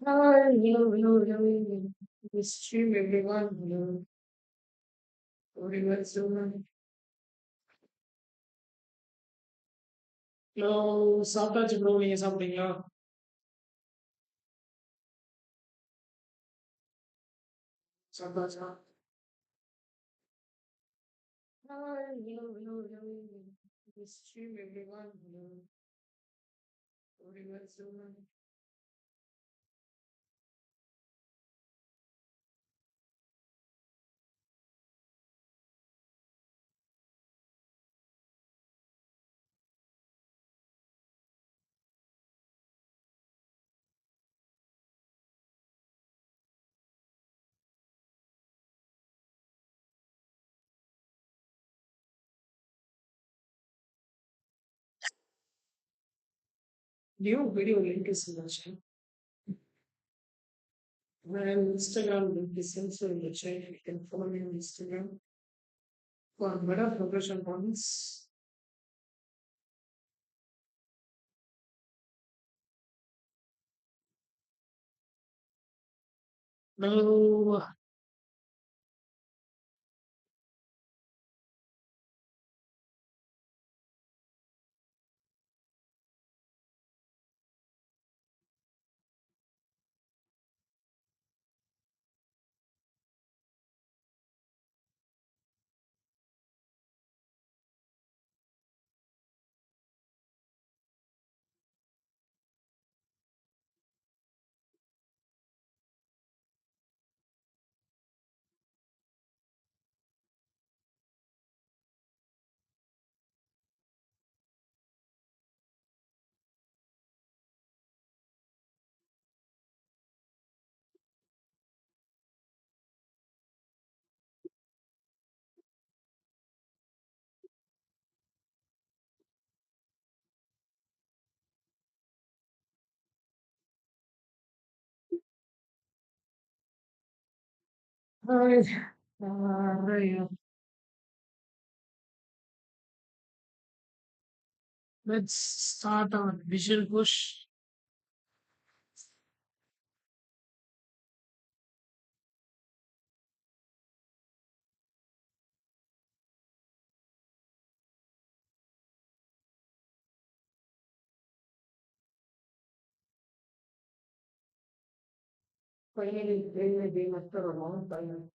Hi, hello. This stream, everyone. Hello, everyone's doing. Hello, சாப்பிட்டாச்சு bro. நீங்க சாப்பிட்டீங்களா? சாப்பிட்டாச்சா? Hi, hello. This stream, everyone. Hello, everyone's doing. New video link is in the chat. And Instagram link is also in the chat. You can follow me on Instagram for better progression points. No, hi. Yeah. Let's start our visual push. Finally, playing a game after a long time.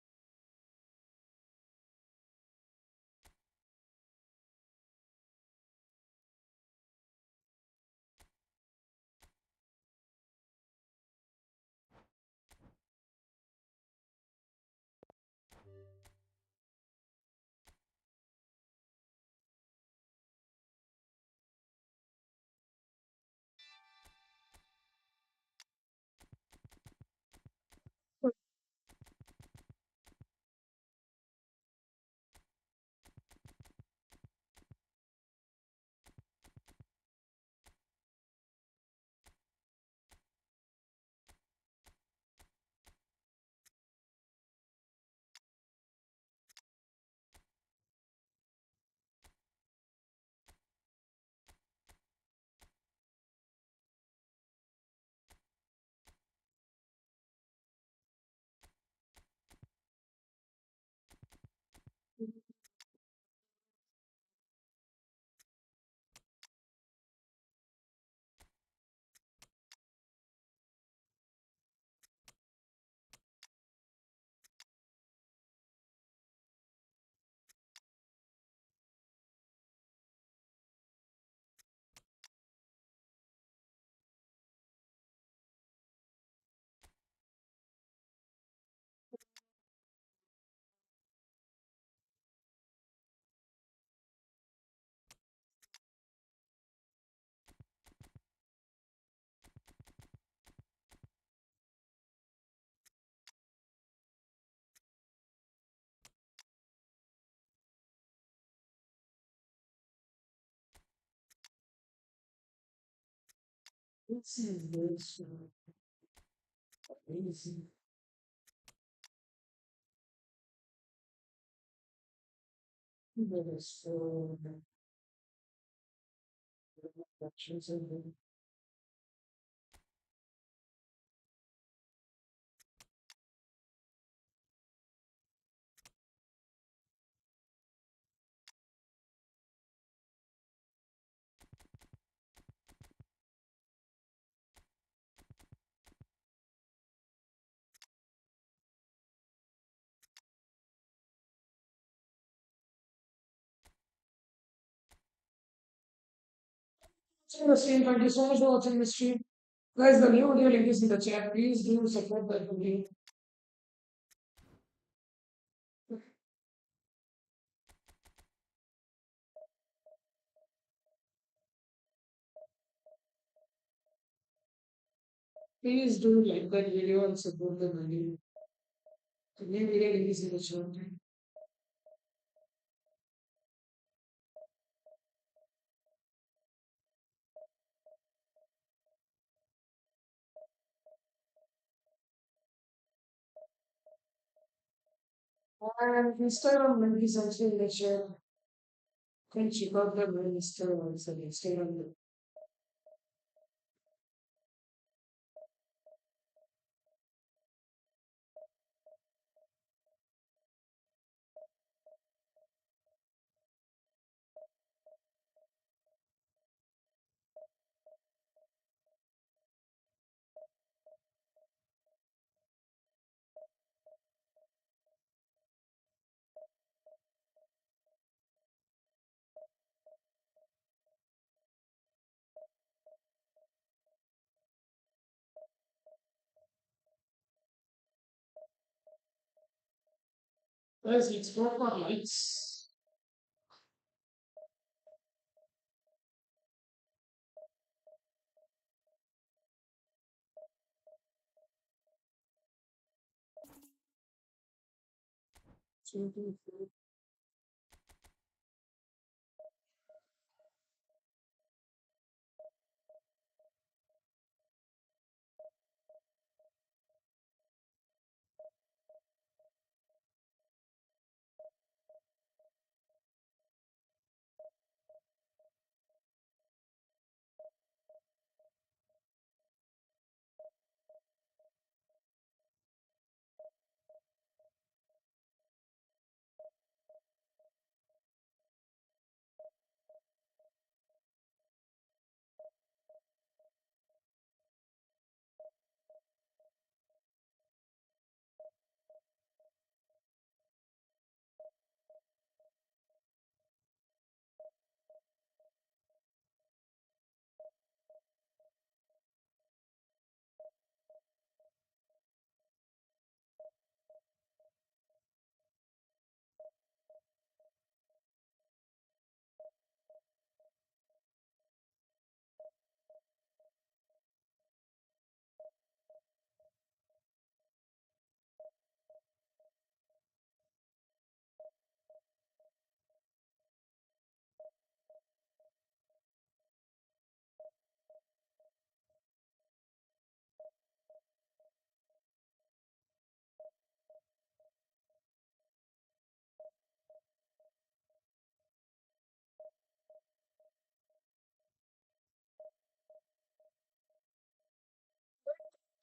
This is this amazing. There is so many options in So the stream, thank you so much for watching the stream. Guys, the new video link is in the chat. Please do support that video. Please do like that video and support the video. The new video link is in the chat. And Instagram link is also in the chat. You can check out the Instagram also. Instagram link. Guys, let's go for likes. Two, two, three.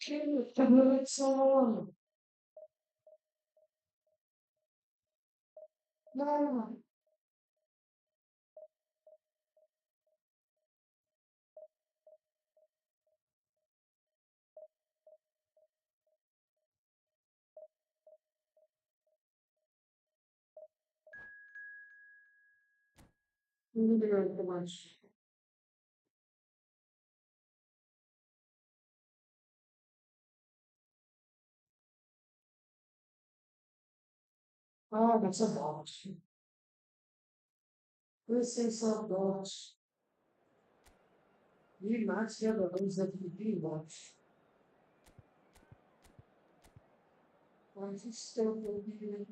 Okay, 10 minutes on. No. Maybe not too much. Ah, that's a bot. This is a bot. We match here the ones that we do watch. Once it's still will be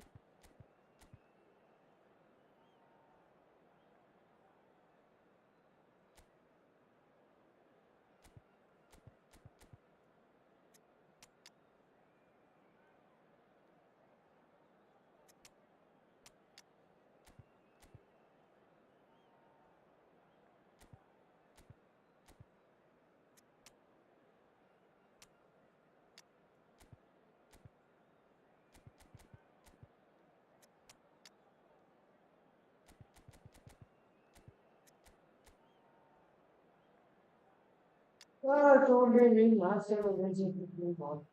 ah, it's only we match here the ones that we do watch.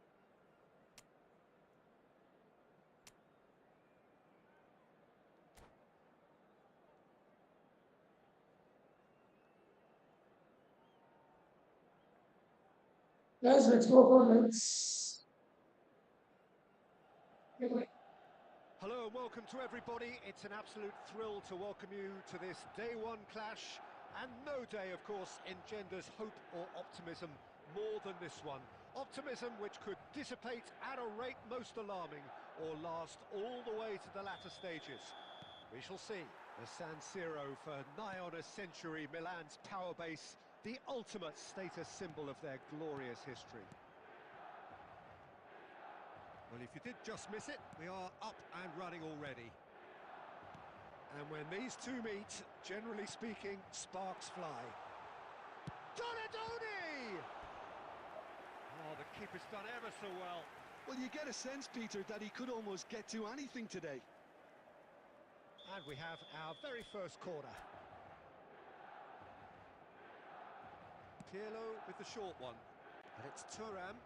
Guys, let's go for next. Hello and welcome to everybody. It's an absolute thrill to welcome you to this day one clash. And no day, of course, engenders hope or optimism more than this one. Optimism which could dissipate at a rate most alarming or last all the way to the latter stages. We shall see. The San Siro for nigh on a century, Milan's power base, the ultimate status symbol of their glorious history. Well, if you did just miss it, we are up and running already. And when these two meet, generally speaking, sparks fly. Donadoni! Oh, the keeper's done ever so well. Well, you get a sense, Peter, that he could almost get to anything today. And we have our very first corner. Pirlo with the short one. And it's Thuram.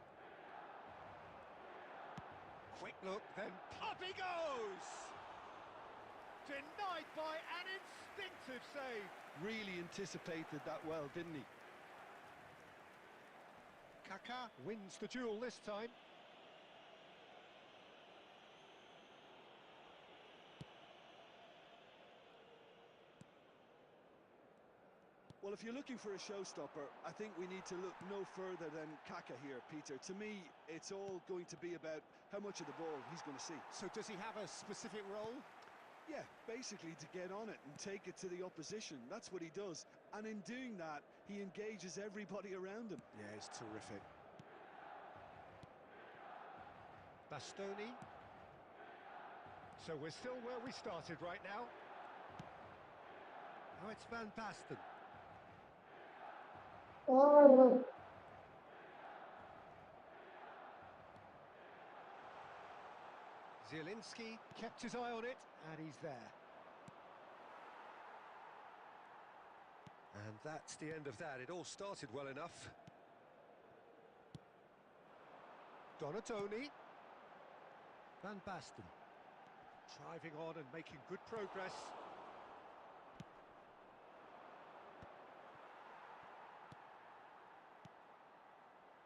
Quick look, then up he goes! Denied by an instinctive save. Really anticipated that well, didn't he? Kaká wins the duel this time. Well, if you're looking for a showstopper, I think we need to look no further than Kaká here, Peter. To me, it's all going to be about how much of the ball he's going to see. So does he have a specific role? Yeah, basically to get on it and take it to the opposition. That's what he does. And in doing that, he engages everybody around him. Yeah, he's terrific. Bastoni. So we're still where we started right now. Oh, it's Van Basten. Oh, Zielinski kept his eye on it, and he's there. And that's the end of that. It all started well enough. Donadoni. Van Basten. Driving on and making good progress.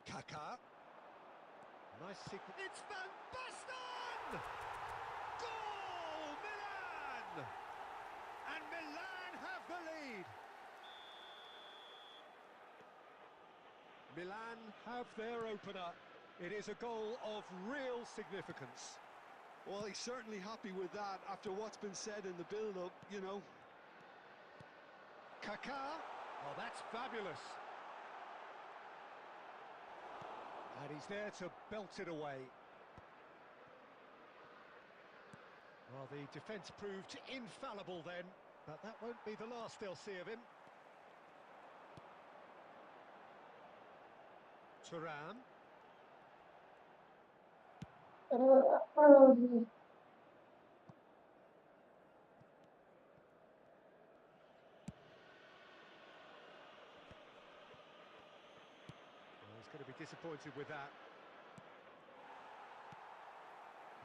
Kaká. Nice sequence. It's Van Basten! Goal! Milan! And Milan have the lead. Milan have their opener. It is a goal of real significance. Well, he's certainly happy with that after what's been said in the build-up, you know. Kaká. Oh, that's fabulous. And he's there to belt it away. Well, the defence proved infallible then, but that won't be the last they'll see of him. Thuram. He's going to be disappointed with that.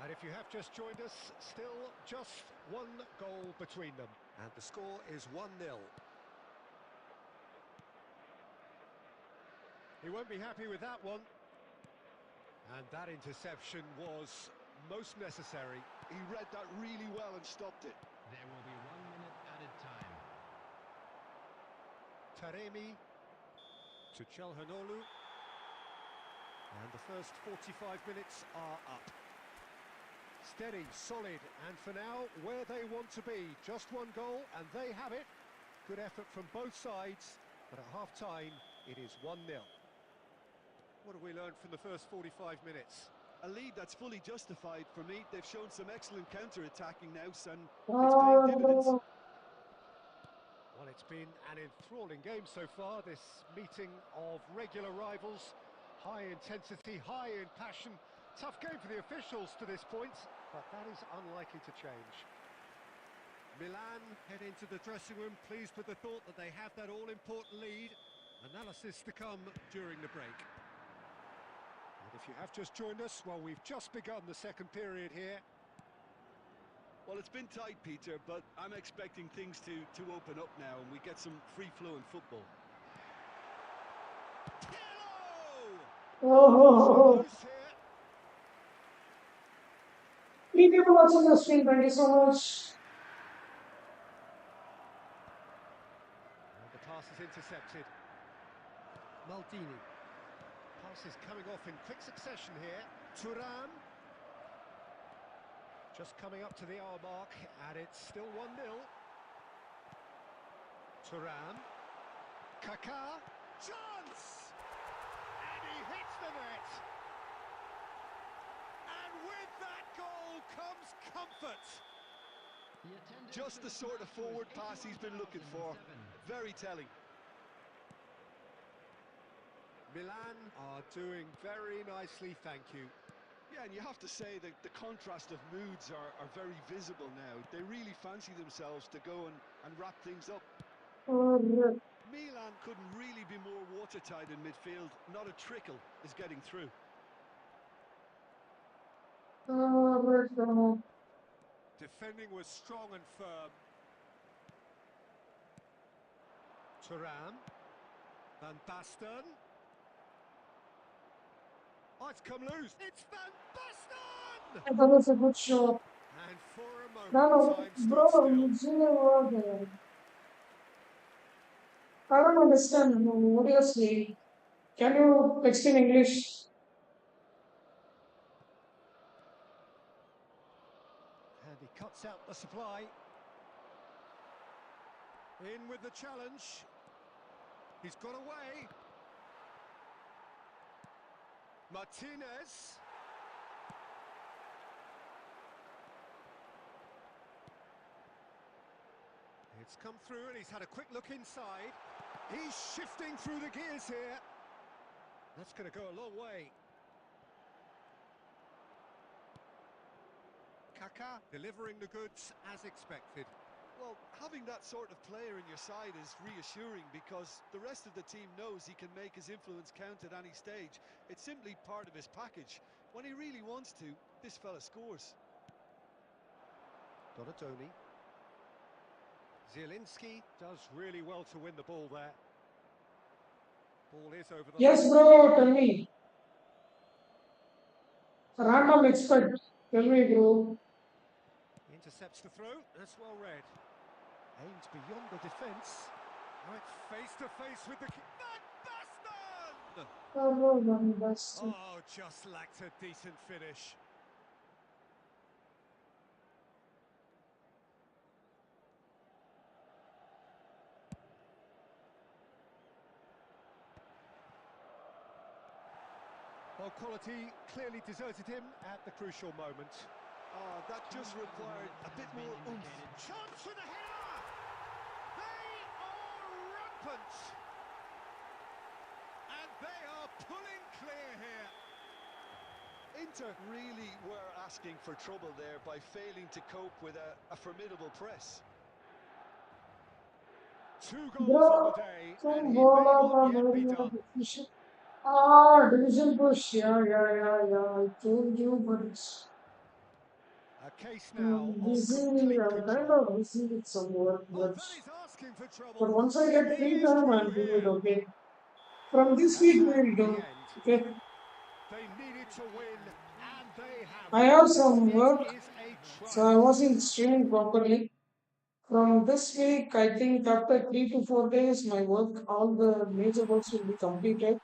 And if you have just joined us, still just one goal between them. And the score is 1-0. He won't be happy with that one. And that interception was most necessary. He read that really well and stopped it. There will be 1 minute added time. Taremi to Çalhanoğlu. And the first 45 minutes are up. Steady, solid, and for now, where they want to be. Just one goal, and they have it. Good effort from both sides, but at half-time, it is 1-0. What have we learned from the first 45 minutes? A lead that's fully justified for me. They've shown some excellent counter-attacking now, and it's paying oh, dividends. Well, it's been an enthralling game so far, this meeting of regular rivals. High intensity, high in passion. Tough game for the officials to this point, but that is unlikely to change. Milan head into the dressing room, pleased with the thought that they have that all-important lead. Analysis to come during the break. And if you have just joined us, well, we've just begun the second period here. Well, it's been tight, Peter, but I'm expecting things to open up now and we get some free-flowing football. Pirlo! Oh, Loose here. three people watching the stream. Thank you so much. And the pass is intercepted. Maldini. Pass is coming off in quick succession here. Thuram. Just coming up to the hour mark, and it's still 1-0. Thuram. Kaká. Chance! And he hits the net. And with that goal comes comfort. The attendance Just for the this sort of match was forward pass he's been looking for. 81,007. Very telling. Milan are doing very nicely, thank you. Yeah, and you have to say that the contrast of moods are very visible now. They really fancy themselves to go and wrap things up. Milan couldn't really be more watertight in midfield. Not a trickle is getting through. Defending was strong and firm. Thuram. Van Basten. Oh, it's come loose. It's Van Basten! That was a good show. And for a moment, No, time bro, stood still. it's really over there. I don't understand what you're saying. Can you explain English? And he cuts out the supply. In with the challenge. He's got away. Martinez. It's come through and he's had a quick look inside. He's shifting through the gears here. That's going to go a long way. Kaká delivering the goods as expected. Well, having that sort of player in your side is reassuring because the rest of the team knows he can make his influence count at any stage. It's simply part of his package. When he really wants to, this fella scores. Donatoni. Zielinski does really well to win the ball there. Ball is over the Yes, line. bro, tell me. Random expert. Tell me, bro. Intercepts the throw. That's well read. Aimed beyond the defence. Now it's face to face with the Van Basten! Oh, no, no, that's Oh, just lacked a decent finish. Well, quality clearly deserted him at the crucial moment. Oh, that just required a bit more oomph. Chance for the header! They are rampant! And they are pulling clear here. Inter really were asking for trouble there by failing to cope with a formidable press. 2 goals on bro. the day, and Some he may ball not of yet be done. the Ah, division push. Yeah. I told you, but it's A case now of busy. complete I'm kind control. of busy with some work, Oh, that is asking for trouble. but once I get He free is time, through I'll do it. here. Okay. From this week, And we'll the do. end. Okay. They needed to win, and they have. I have some It work, is a so I triumph. wasn't streaming properly. From this week, I think after 3 to 4 days, my work, all the major works will be completed.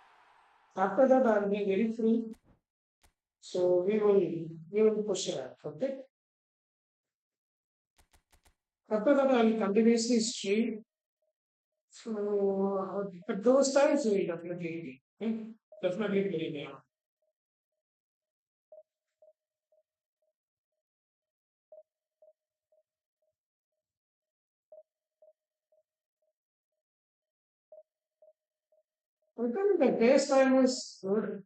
After that, I'll be very free. So we will push it out. Okay. After that, I'll continuously stream. So at those times, we'll definitely, definitely play me out. I think the base time is good.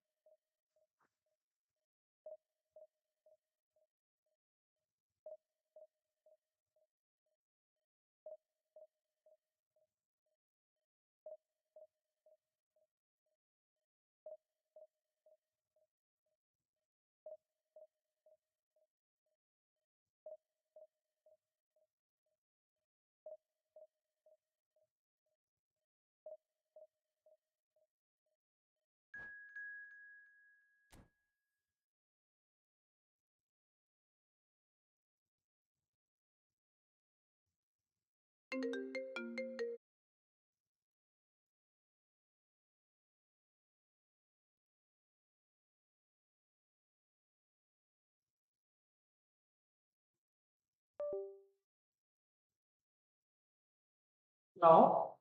Now,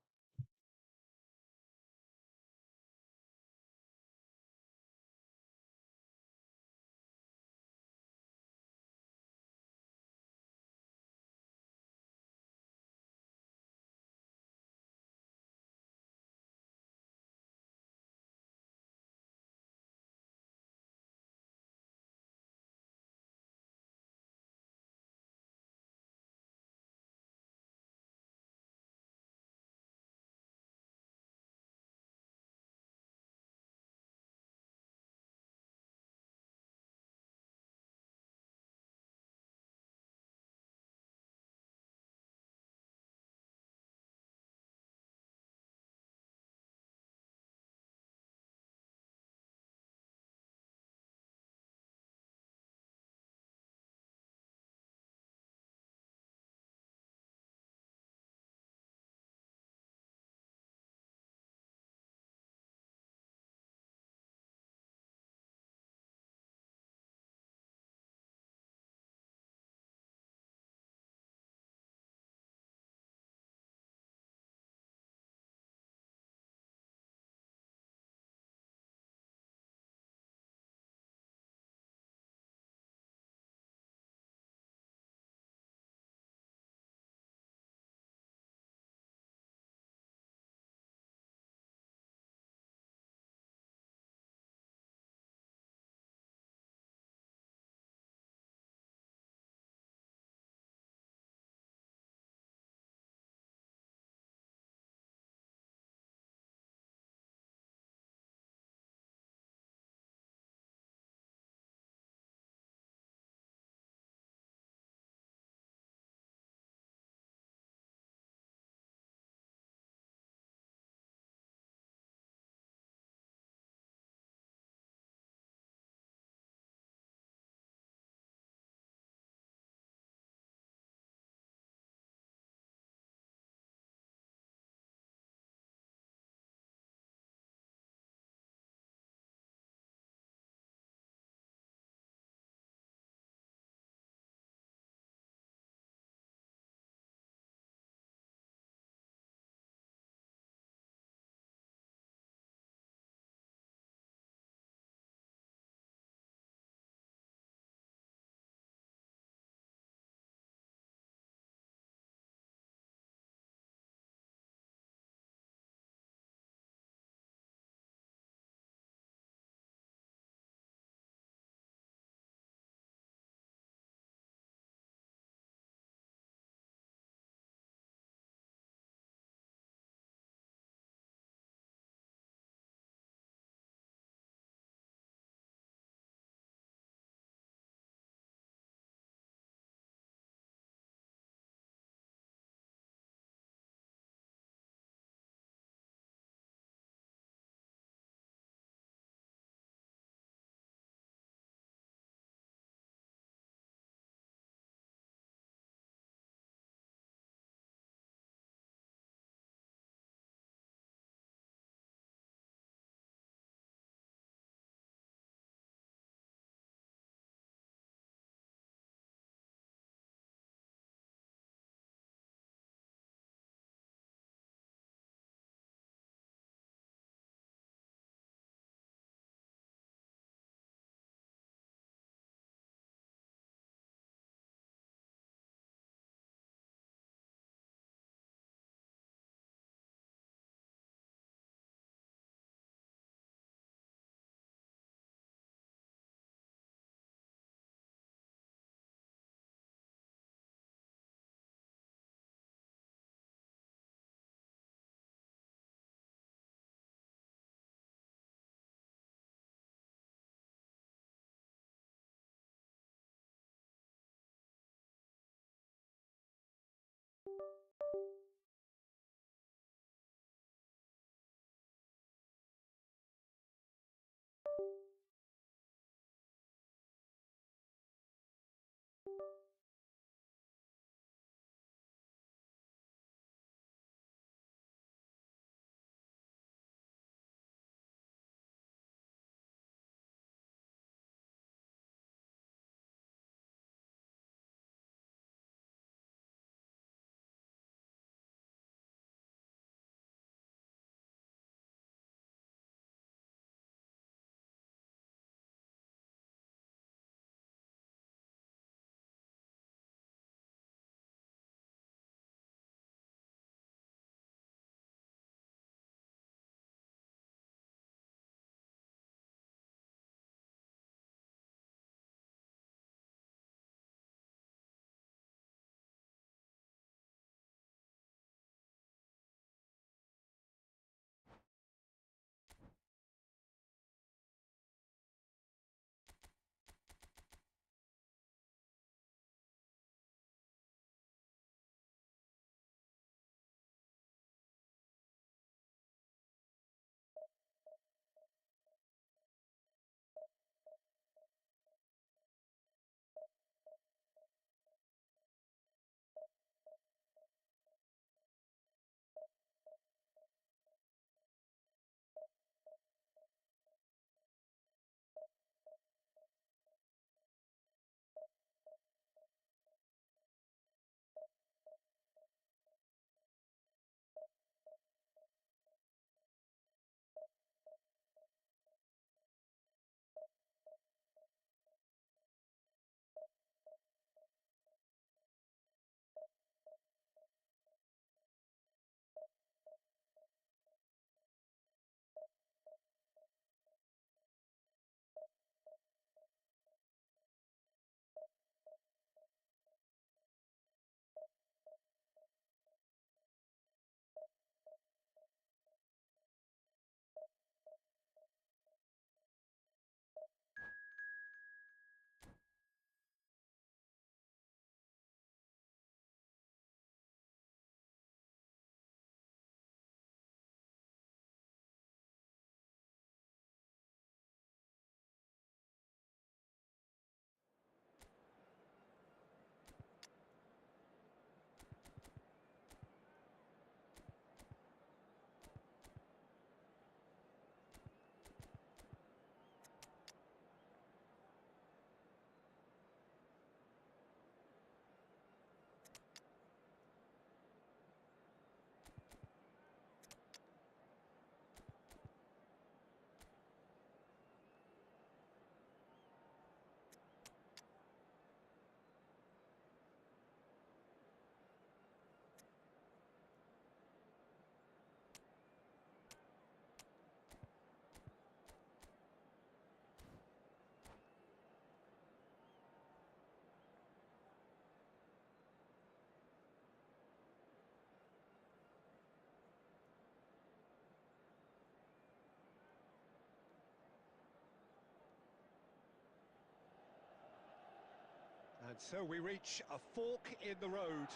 And so we reach a fork in the road.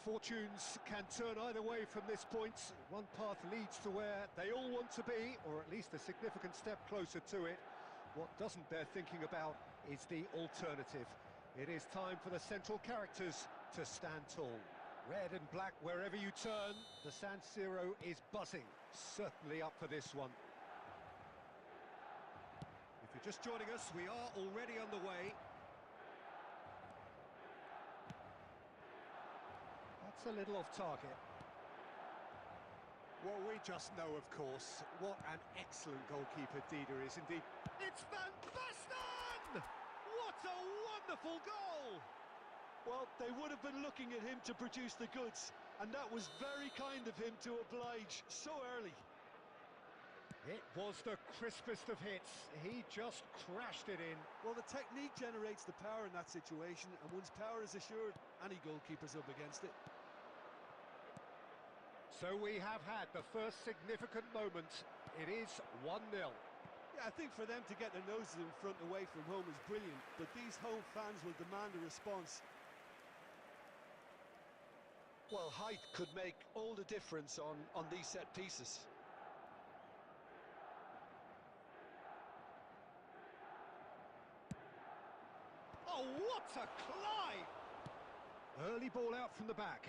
Fortunes can turn either way from this point. One path leads to where they all want to be, or at least a significant step closer to it. What doesn't bear thinking about is the alternative. It is time for the central characters to stand tall. Red and black wherever you turn, the San Siro is buzzing. Certainly up for this one. If you're just joining us, we are already underway. That's a little off target. Well, we just know, of course, what an excellent goalkeeper Dida is indeed. It's Van Basten! What a wonderful goal! Well, they would have been looking at him to produce the goods, and that was very kind of him to oblige so early. It was the crispest of hits. He just crashed it in. Well, the technique generates the power in that situation, and once power is assured, any goalkeeper's up against it. So we have had the first significant moment. It is 1-0. Yeah, I think for them to get their noses in front away from home is brilliant, but these home fans will demand a response. Well, height could make all the difference on these set pieces. Oh, what a climb! Early ball out from the back.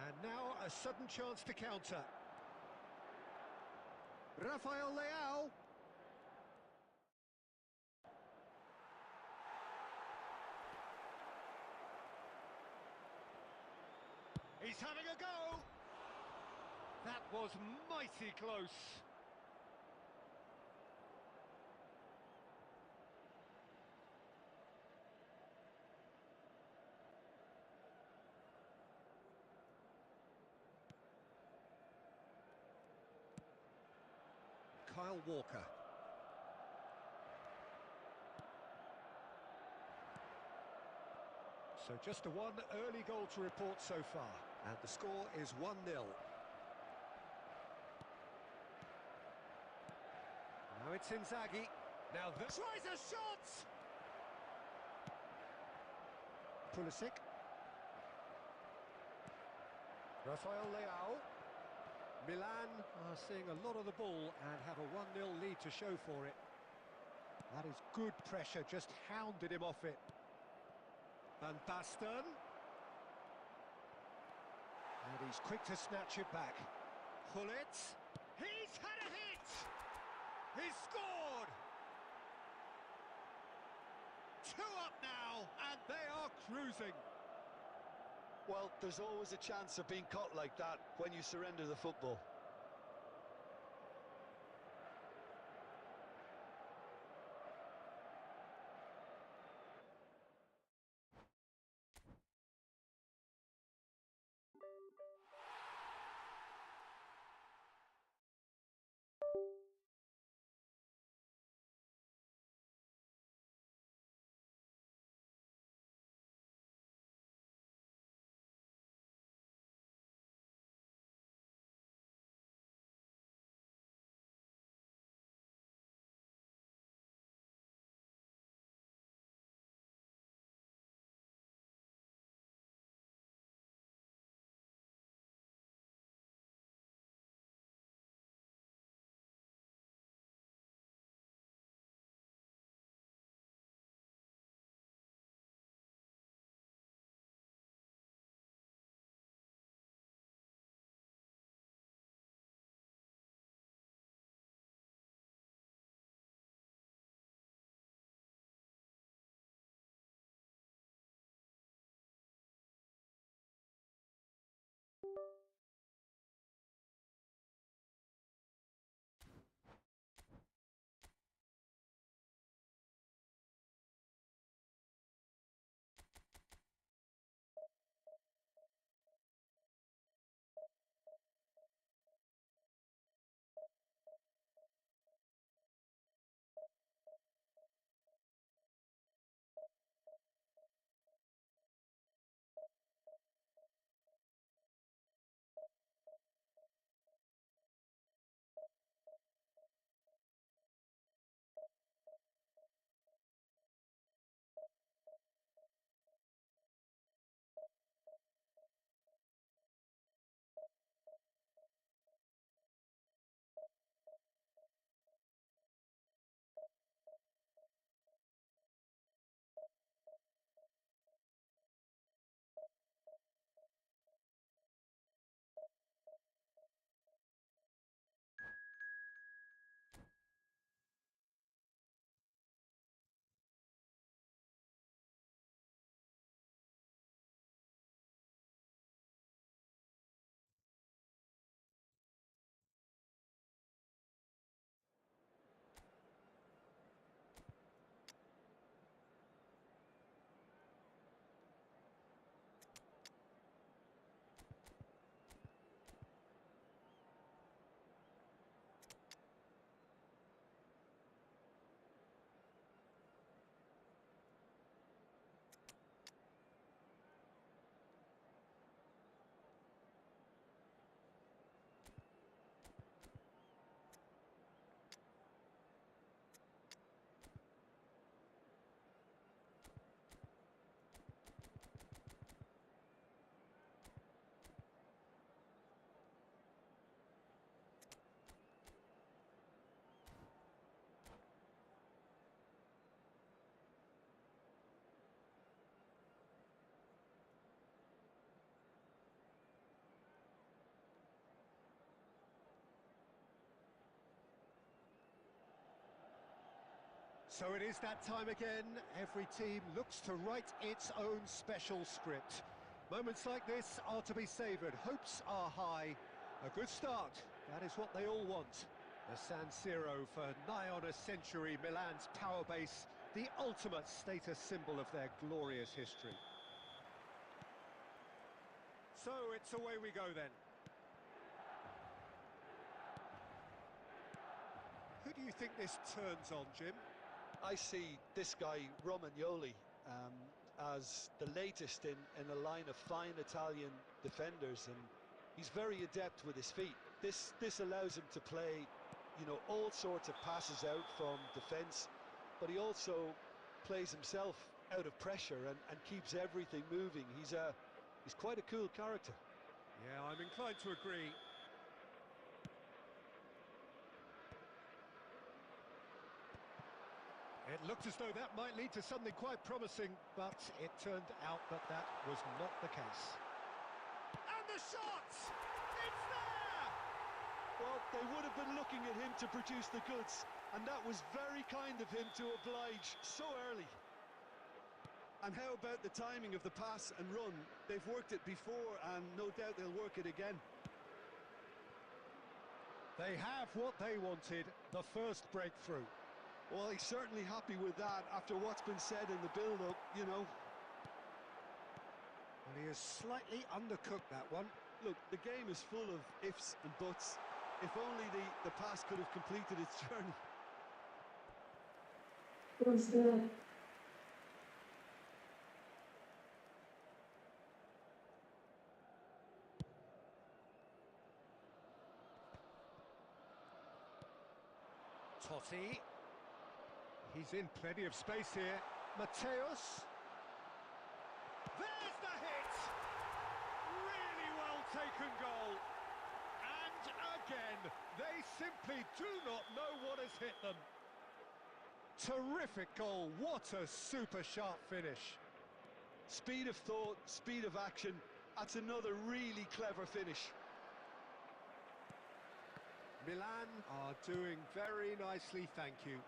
And now a sudden chance to counter. Rafael Leao. He's having a go. That was mighty close. Kyle Walker. So just a one early goal to report so far, and the score is 1-0. Now it's Inzaghi. Now this tries a shot! Pulisic. Rafael Leao. Milan are seeing a lot of the ball and have a 1-0 lead to show for it. That is good pressure, just hounded him off it. Van Basten. And he's quick to snatch it back. Gullit. He's had a hit! He's scored! 2 up now, and they are cruising. Well, there's always a chance of being caught like that when you surrender the football. So it is that time again. Every team looks to write its own special script. Moments like this are to be savoured. Hopes are high. A good start. That is what they all want. The San Siro for nigh on a century, Milan's power base, the ultimate status symbol of their glorious history. So it's away we go then. Who do you think this turns on, Jim? I see this guy, Romagnoli, as the latest in a line of fine Italian defenders, and he's very adept with his feet. This allows him to play, you know, all sorts of passes out from defence, but he also plays himself out of pressure and keeps everything moving. He's quite a cool character. Yeah, I'm inclined to agree. It looked as though that might lead to something quite promising, but it turned out that that was not the case. And the shot! It's there! Well, they would have been looking at him to produce the goods, and that was very kind of him to oblige so early. And how about the timing of the pass and run? They've worked it before, and no doubt they'll work it again. They have what they wanted, the first breakthrough. Well, he's certainly happy with that after what's been said in the build-up, you know. And he has slightly undercooked that one. Look, the game is full of ifs and buts. If only the pass could have completed its journey. Who's there? Totti. He's in plenty of space here. Mateus. There's the hit! Really well taken goal. And again, they simply do not know what has hit them. Terrific goal. What a super sharp finish. Speed of thought, speed of action. That's another really clever finish. Milan are doing very nicely, thank you.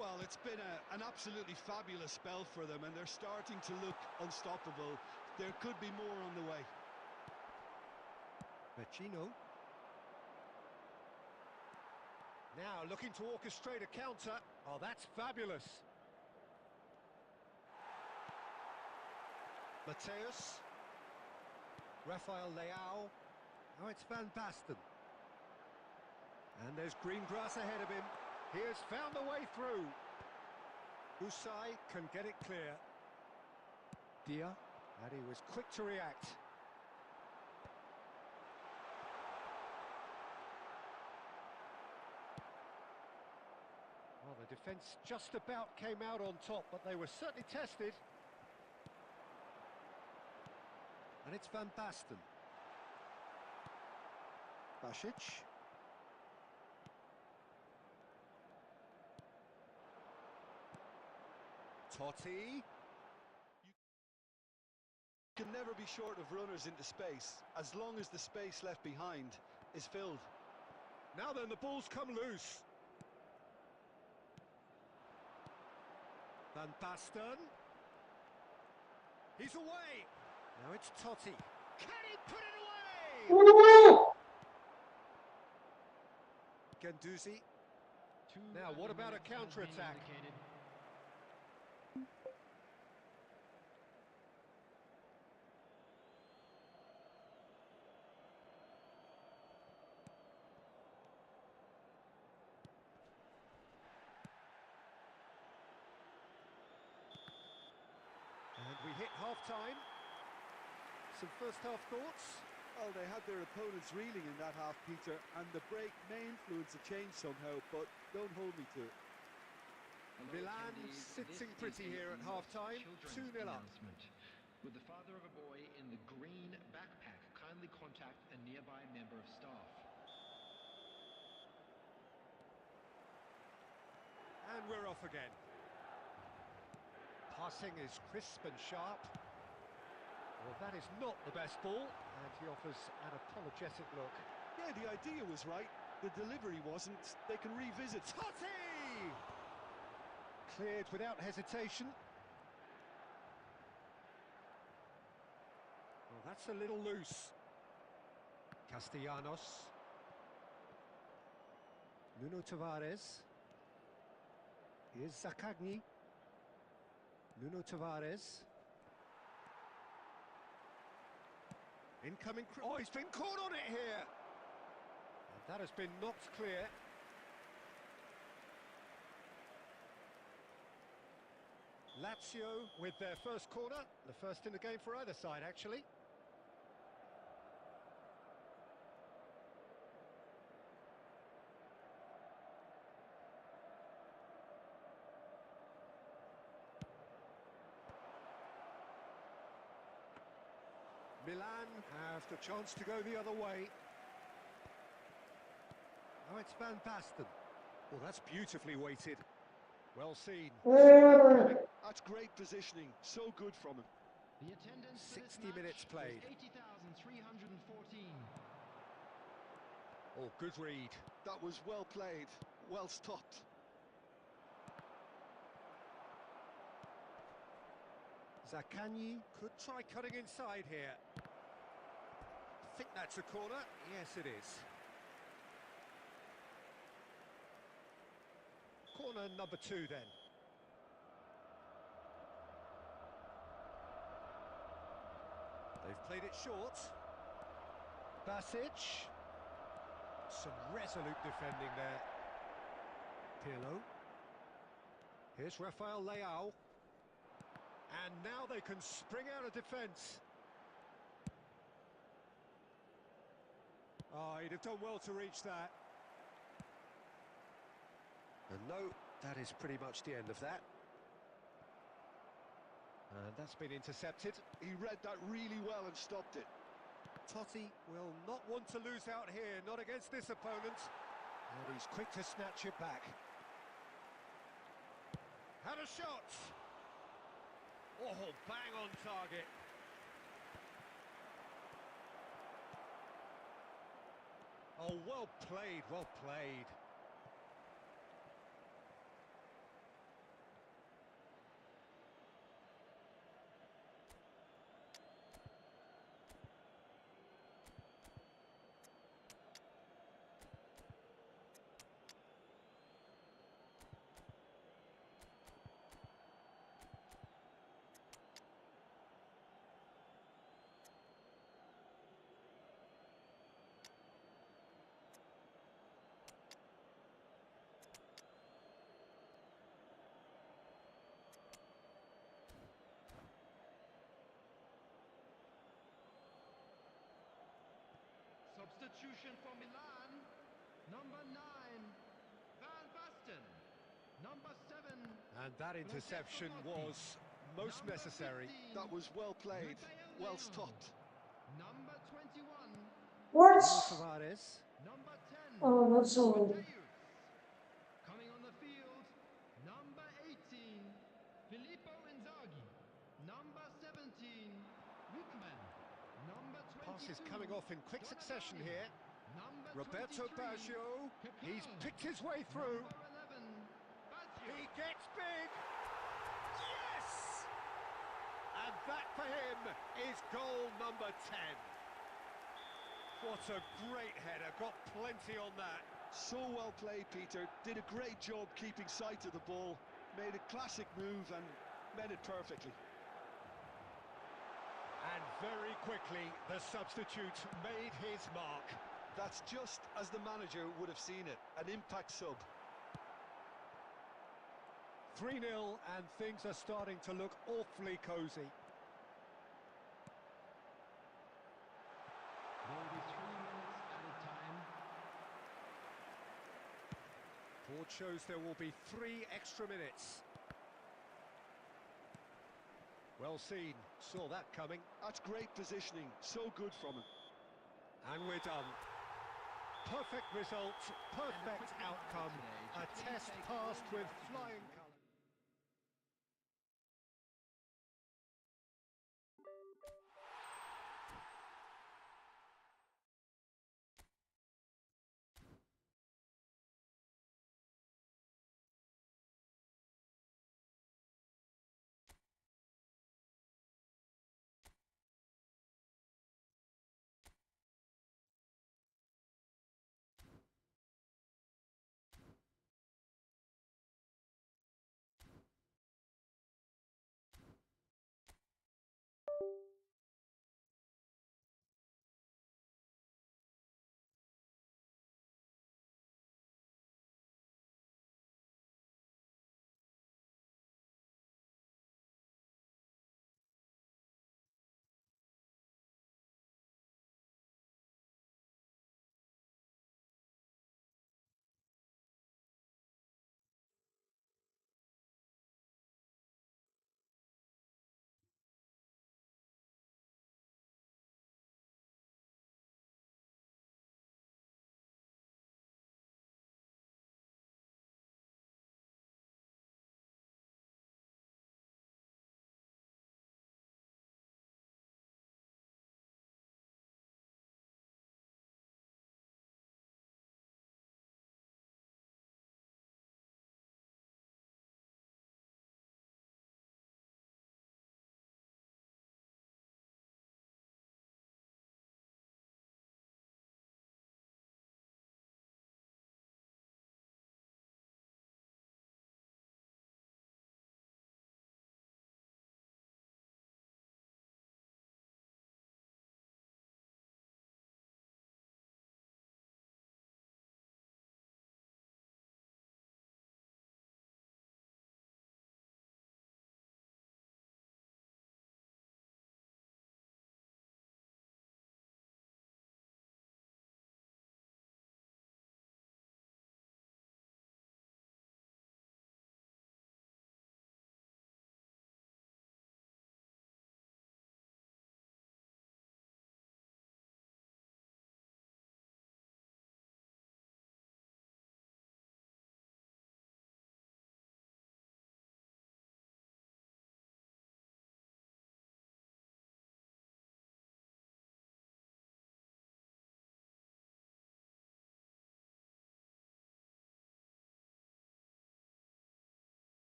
Well, it's been an absolutely fabulous spell for them, and they're starting to look unstoppable. There could be more on the way. Vecino. Now looking to orchestrate a counter. Oh, that's fabulous. Mateus. Rafael Leao. Oh, it's Van Basten. And there's green grass ahead of him. He has found a way through. Usai can get it clear. Dia, and he was quick to react. Well, the defence just about came out on top, but they were certainly tested. And it's Van Basten. Basic. Totti. You can never be short of runners into space, as long as the space left behind is filled. Now then, the ball's come loose. Van Basten. He's away. Now it's Totti. Can he put it away? Guendouzi. Now, what about a counter-attack? And we hit half-time. Some first-half thoughts? Well, they had their opponents reeling in that half, Peter, and the break may influence a change somehow, but don't hold me to it. Milan sitting pretty here at half-time, 2-0 up. With the father of a boy in the green backpack, kindly contact a nearby member of staff. And we're off again. Passing is crisp and sharp. Well, that is not the best ball, and he offers an apologetic look. Yeah, the idea was right. The delivery wasn't. They can revisit. Totti! Cleared without hesitation. Well, that's a little loose. Castellanos. Nuno Tavares. Here's Zakagni. Nuno Tavares. Incoming... Oh, he's been caught on it here! And that has been knocked clear. Lazio with their first corner. The first in the game for either side, actually. Milan have the chance to go the other way. Oh, it's Van Basten. Well, that's beautifully weighted. Well seen. That's great positioning. So good from him. The attendance 60 minutes played. 80,314. Oh, good read. That was well played. Well stopped. Zakagni could try cutting inside here. I think that's a corner. Yes, it is. Corner number 2 then. They've played it short. Basic. Some resolute defending there. Pirlo. Here's Rafael Leao. And now they can spring out of defence. Oh, he'd have done well to reach that. And no, that is pretty much the end of that. And that's been intercepted. He read that really well and stopped it. Totti will not want to lose out here, not against this opponent. And he's quick to snatch it back. Had a shot! Oh, bang on target. Oh, well played, well played. Substitution for Milan. Number 9, Van Basten. Number 7. And that interception was most Number necessary. 15, That was well played. Well Leao. stopped. Number 21. Nuno What? Tavares. Number 10. Oh, that's so good. Mateus. Coming on the field. Number 18. Filippo Inzaghi. Number 17. Lookman. Number 22. Pass is coming off in quick succession Donadoni. here. Number Roberto 23, Baggio. Kaká. He's picked his way through. Number 11. Baggio. He gets big. Yes! And that for him is goal number 10. What a great header. Got plenty on that. So well played, Peter. Did a great job keeping sight of the ball. Made a classic move and met it perfectly. And very quickly, the substitute made his mark. That's just as the manager would have seen it. An impact sub. 3-0, and things are starting to look awfully cosy. There will be 3 minutes added time. Board shows there will be 3 extra minutes. Well seen, saw that coming. That's great positioning. So good from him. And we're done. Perfect result, perfect outcome. A test passed with flying colours.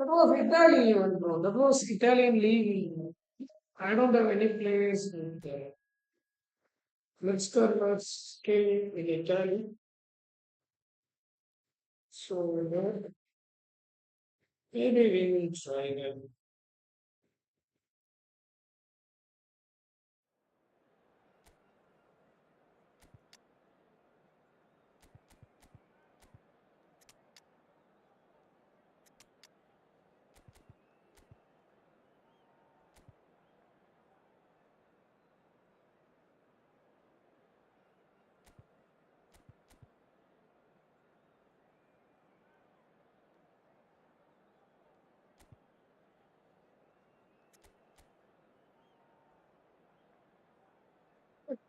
That was Italian, bro. That was Italian league. I don't have any players in the Leicester scale in Italy. So, maybe we will try them.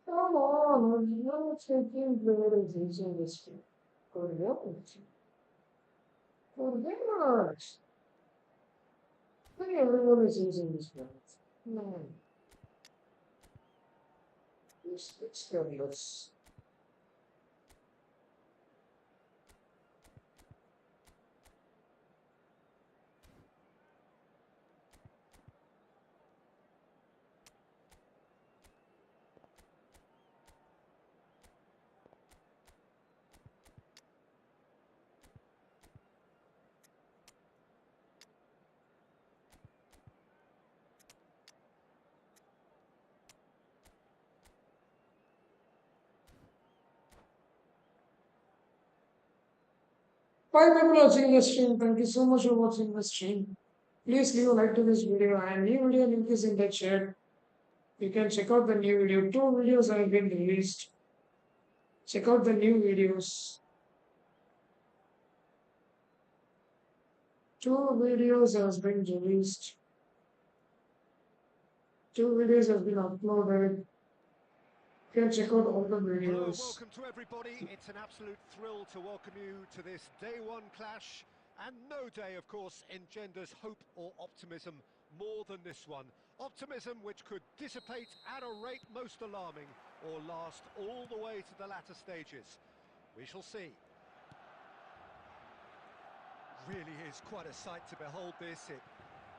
Come on, no taking players using this game. For what? For gamers. Why everyone is using this game? No, it's careless. Bye, people watching the stream. Thank you so much for watching the stream. Please leave a like to this video and new video link is in the chat. You can check out the new video. Two videos have been released. Check out the new videos. Two videos has been released. Two videos have been uploaded. You can check out all the Hello and videos. welcome to everybody. It's an absolute thrill to welcome you to this day one clash. And no day, of course, engenders hope or optimism more than this one. Optimism which could dissipate at a rate most alarming or last all the way to the latter stages. We shall see. Really is quite a sight to behold this. It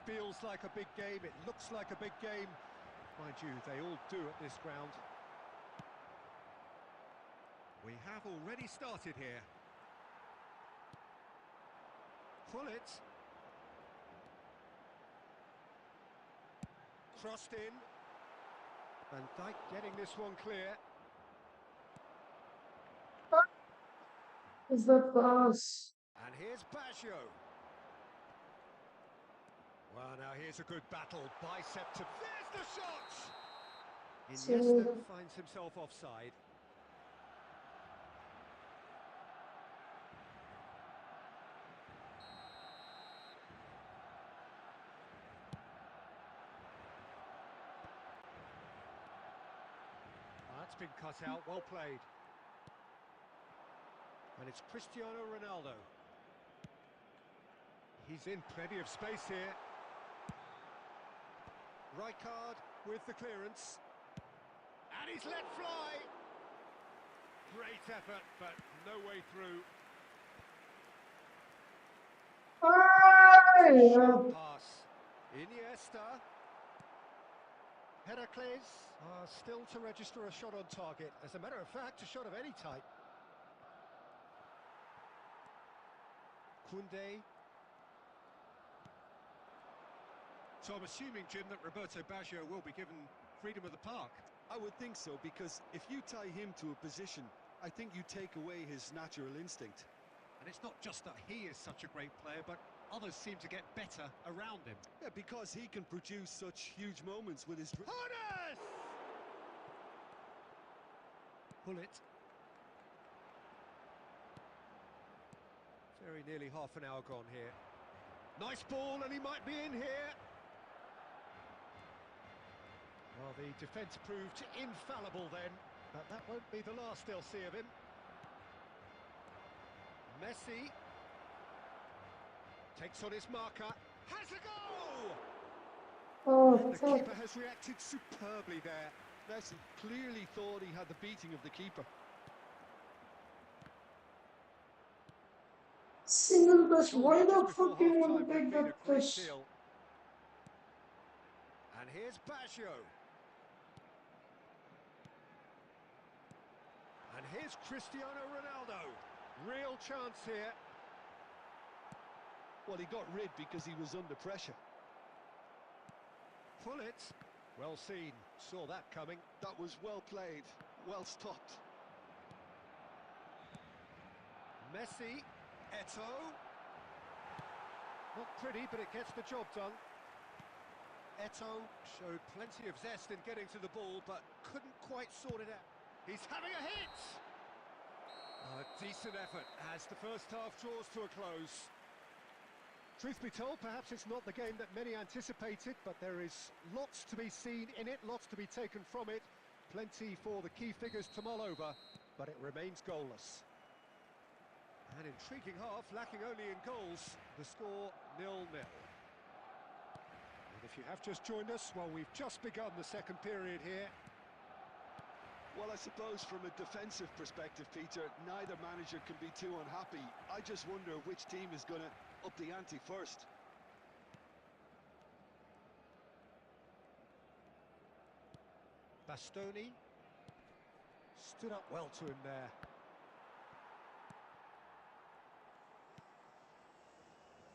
feels like a big game, it looks like a big game. Mind you, they all do at this ground. We have already started here. Pullet. Crossed in. Van Dijk getting this one clear. Is that pass? And here's Baggio. Well, now here's a good battle. Bicep to... There's the shot! Iniesta So, finds himself offside. That's been cut out, well played. And it's Cristiano Ronaldo. He's in plenty of space here. Rijkaard with the clearance. And he's let fly. Great effort, but no way through. Sharp pass. Iniesta. Heracles still to register a shot on target. As a matter of fact, a shot of any type. Koundé. So I'm assuming, Jim, that Roberto Baggio will be given freedom of the park. I would think so, because if you tie him to a position, I think you take away his natural instinct. And it's not just that he is such a great player, but others seem to get better around him. Yeah, because he can produce such huge moments with his... Honest! Pullet. Very nearly half an hour gone here. Nice ball, and he might be in here. Well, the defence proved infallible then, but that won't be the last they'll see of him. Messi takes on his marker, has a goal! oh, The keeper has reacted superbly there. Messi clearly thought he had the beating of the keeper. Single touch. Surely Why just the before fuck do you want half-time to would take mean a that great touch? deal. And here's Baggio. And here's Cristiano Ronaldo. Real chance here. Well, he got rid because he was under pressure. Pull it. Well seen. Saw that coming. That was well played, well stopped. Messi. Eto'o. Not pretty, but it gets the job done. Eto'o showed plenty of zest in getting to the ball, but couldn't quite sort it out. He's having a hit! A decent effort as the first half draws to a close. Truth be told, perhaps it's not the game that many anticipated, but there is lots to be seen in it, lots to be taken from it. Plenty for the key figures to mull over, but it remains goalless. An intriguing half, lacking only in goals. The score 0-0. And if you have just joined us, well, we've just begun the second period here. Well, I suppose from a defensive perspective, Peter, neither manager can be too unhappy. I just wonder which team is going to up the ante first. Bastoni stood up well to him there.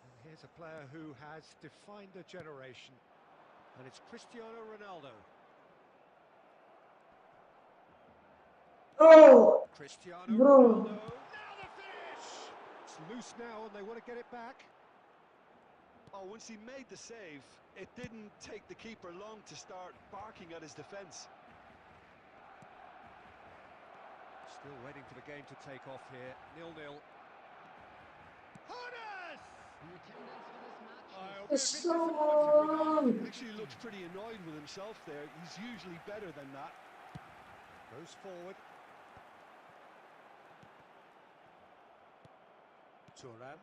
And here's a player who has defined a generation, and it's Cristiano Ronaldo. Oh, Cristiano bro. Ronaldo. Now the finish! It's loose now, and they want to get it back. Oh, once he made the save, it didn't take the keeper long to start barking at his defence. Still waiting for the game to take off here. 0-0. Honas! The attendance for this match I'll is be a It's bit so disappointed with that. on. Actually looks pretty annoyed with himself there. He's usually better than that. Goes forward. Thuram.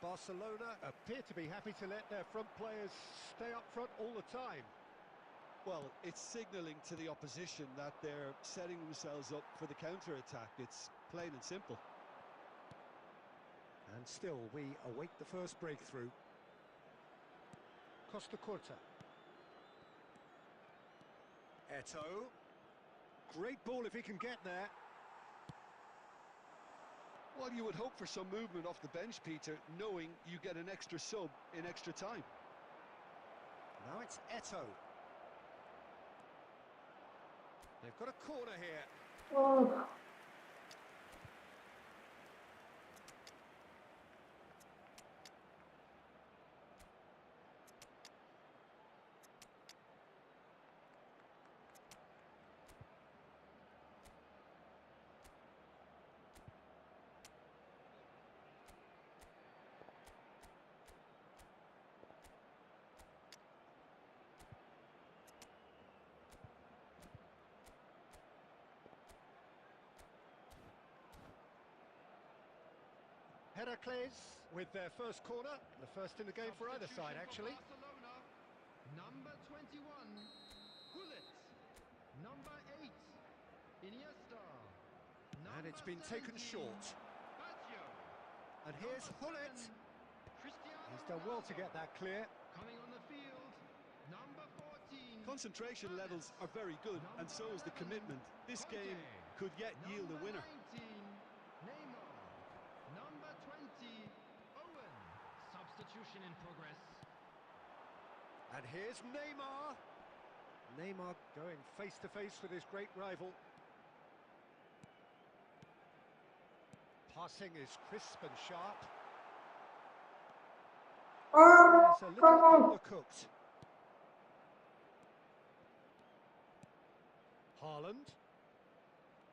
Barcelona appear to be happy to let their front players stay up front all the time. Well, it's signalling to the opposition that they're setting themselves up for the counter-attack. It's plain and simple. And still, we await the first breakthrough. Costa Curta. Eto'o. Great ball if he can get there. Well, you would hope for some movement off the bench, Peter, knowing you get an extra sub in extra time. Now it's Eto'o. They've got a corner here. Oh. Heracles with their first corner, the first in the game for either side, actually. Barcelona. Number 21, Gullit. Number 8, Iniesta. And it's Number been taken 17, short. Baggio. And here's Number Gullit. 7, Cristiano He's done well to Ronaldo. get that clear. Coming on the field, number 14. Concentration levels are very good, and so is the commitment. This game could yet yield a winner. Number 19, Neymar. Number 20, Owen. Substitution in progress. And here's Neymar. Neymar going face to face with his great rival. Passing is crisp and sharp. Oh, It's a little come on. undercooked. Haaland.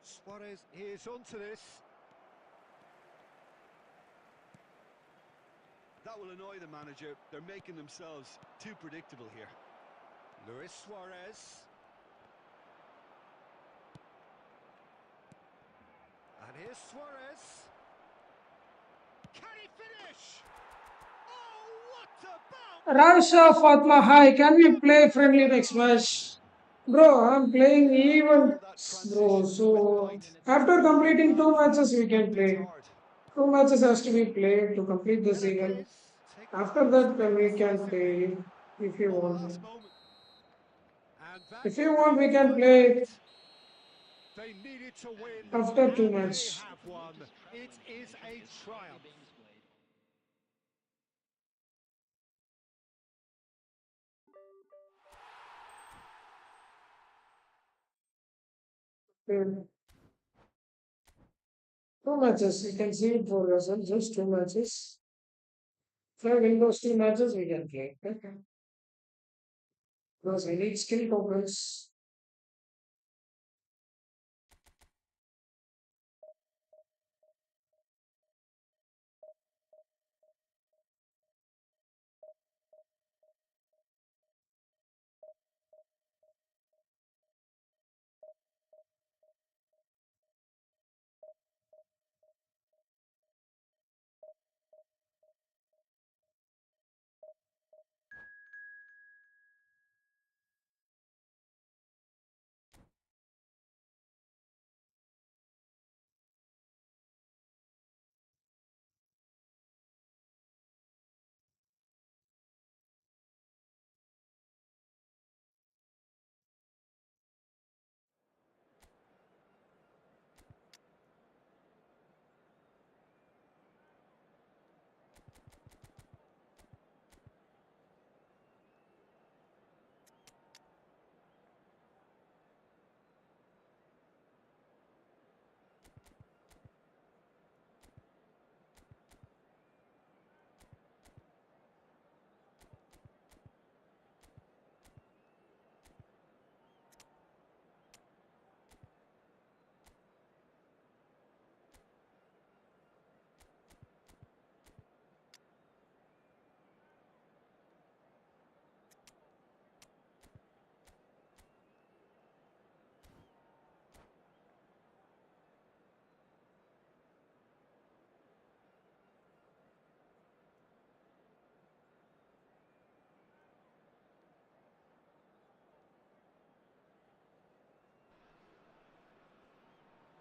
Suarez is onto this. That will annoy the manager. They're making themselves too predictable here. Luis Suarez. And here's Suarez. Can he finish? Oh, what about? Raisha Fatma, hi. Can we play friendly next match? Bro, I'm playing even. That Bro, transition went so right. after completing two But matches, we that can bit's play. hard. Two matches has to be played to complete the Yellow season. players taking the After field that, spin we can decisively. play if you Oh, the want. last moment. And that If will you want, be we the can final play act. They needed to win, after two and they matches. have won. It is a triumph. Two matches, you can see it for yourself. Just two matches. If I win those two matches, we can play. Okay. Because we need skill tokens.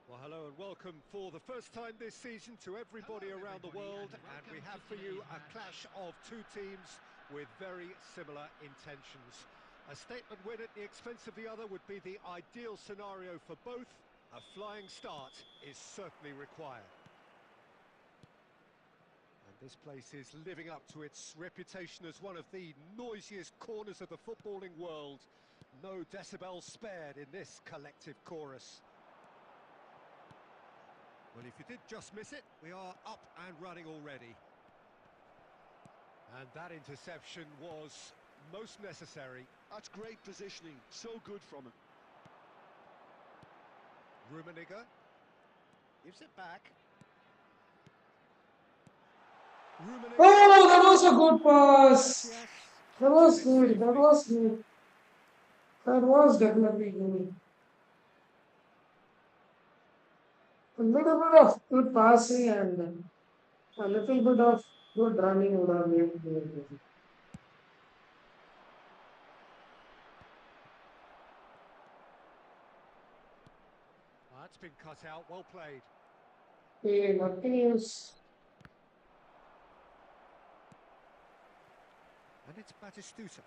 Well, hello and welcome for the first time this season to everybody around the world, and we have for you a clash of two teams with very similar intentions. A statement win at the expense of the other would be the ideal scenario for both. A flying start is certainly required. And this place is living up to its reputation as one of the noisiest corners of the footballing world. No decibels spared in this collective chorus. Well, if you did just miss it, we are up and running already. And that interception was most necessary. That's great positioning. So good from him. Rummenigge gives it back. Rummenigge. Oh, that was a good pass. Yes, That catches was it good. That safely. was good. That was definitely good. A little bit of good passing and a little bit of good running would have made it. That's been cut out, well played. Okay, Marquinhos. And it's Batistuta.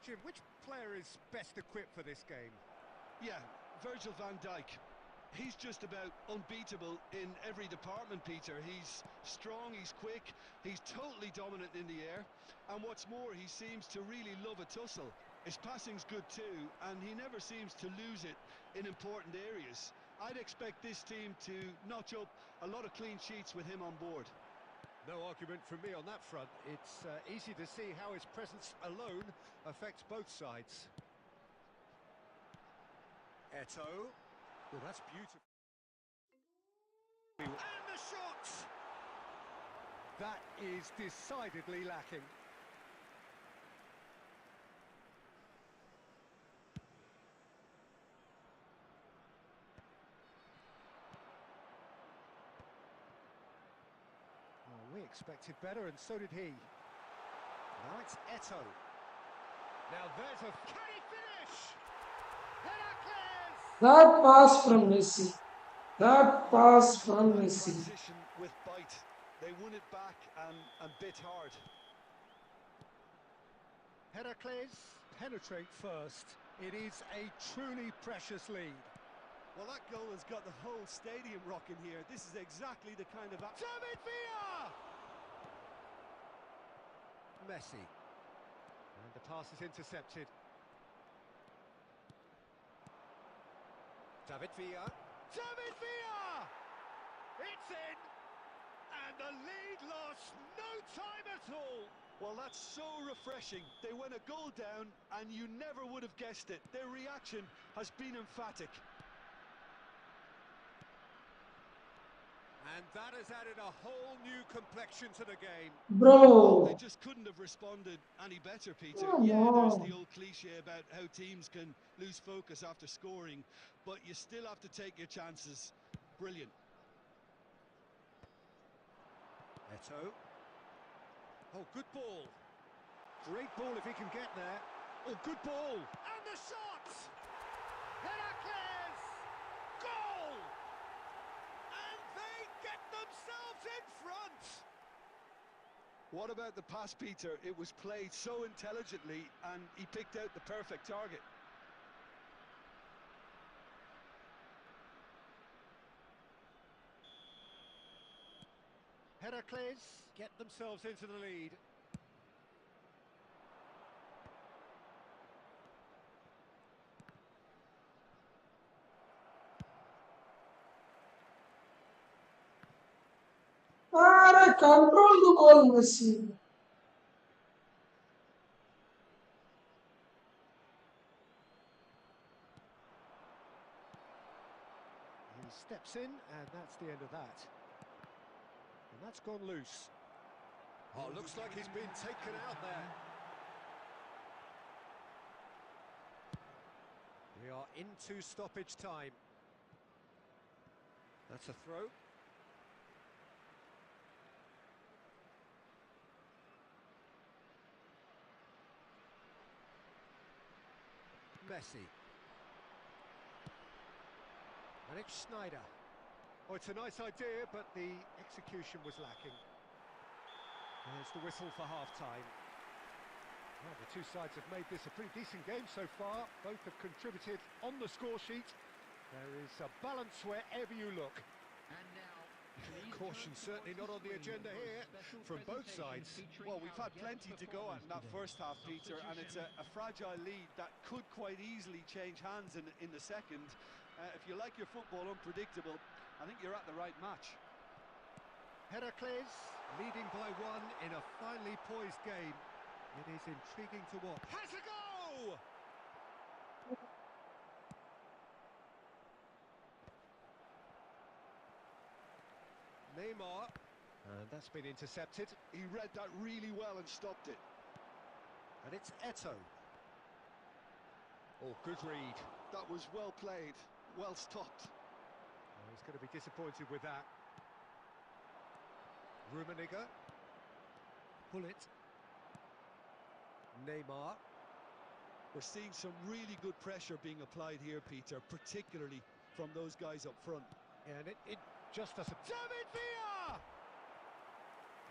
Jim, which player is best equipped for this game? Yeah, Virgil van Dijk. He's just about unbeatable in every department, Peter. He's strong, he's quick, he's totally dominant in the air. And what's more, he seems to really love a tussle. His passing's good too, and he never seems to lose it in important areas. I'd expect this team to notch up a lot of clean sheets with him on board. No argument from me on that front. It's easy to see how his presence alone affects both sides. Eto'o. Well, that's beautiful. And the shot! That is decidedly lacking. Well, we expected better, and so did he. Now it's Eto'o. Now there's a... Can he finish? Herakles! That pass from Messi. That Yeah, pass all from that Messi. transition with bite. They won it back and bit hard. Heracles penetrate first. It is a truly precious lead. Well, that goal has got the whole stadium rocking here. This is exactly the kind of... David Villa! Messi. And the pass is intercepted. David Villa. David Villa! It's in! And the lead lost no time at all. Well, that's so refreshing. They went a goal down and you never would have guessed it. Their reaction has been emphatic. And that has added a whole new complexion to the game. Well, they Bro, just couldn't have responded any better, Peter. come Yeah, there's on. the old cliche about how teams can lose focus after scoring, but you still have to take your chances. Brilliant. Eto. Oh, good ball. Great ball if he can get there. Oh, good ball. And the shot! Heracles! Goal! And they get themselves in front! What about the pass, Peter? It was played so intelligently and he picked out the perfect target. Heracles get themselves into the lead. Control the ball, Messi. He steps in, and that's the end of that. And that's gone loose. Oh, looks like he's been taken out there. We are into stoppage time. That's a throw. Messi. And it's Schneider. Oh, it's a nice idea, but the execution was lacking. There's the whistle for half-time. Well, the two sides have made this a pretty decent game so far. Both have contributed on the score sheet. There is a balance wherever you look. And now, Caution certainly not on the agenda here from both sides. Well, we've had plenty to go at in that first half, Peter, and it's a fragile lead that could quite easily change hands in the second. If you like your football unpredictable, I think you're at the right match. Heracles leading by one in a finely poised game. It is intriguing to watch. Has a go! Neymar. And that's been intercepted. He read that really well and stopped it. And it's Eto. Oh, good read. That was well played, well stopped. Oh, he's going to be disappointed with that. Rummenigge. Pull it. Neymar. We're seeing some really good pressure being applied here, Peter, particularly from those guys up front. And it just doesn't... David Villa!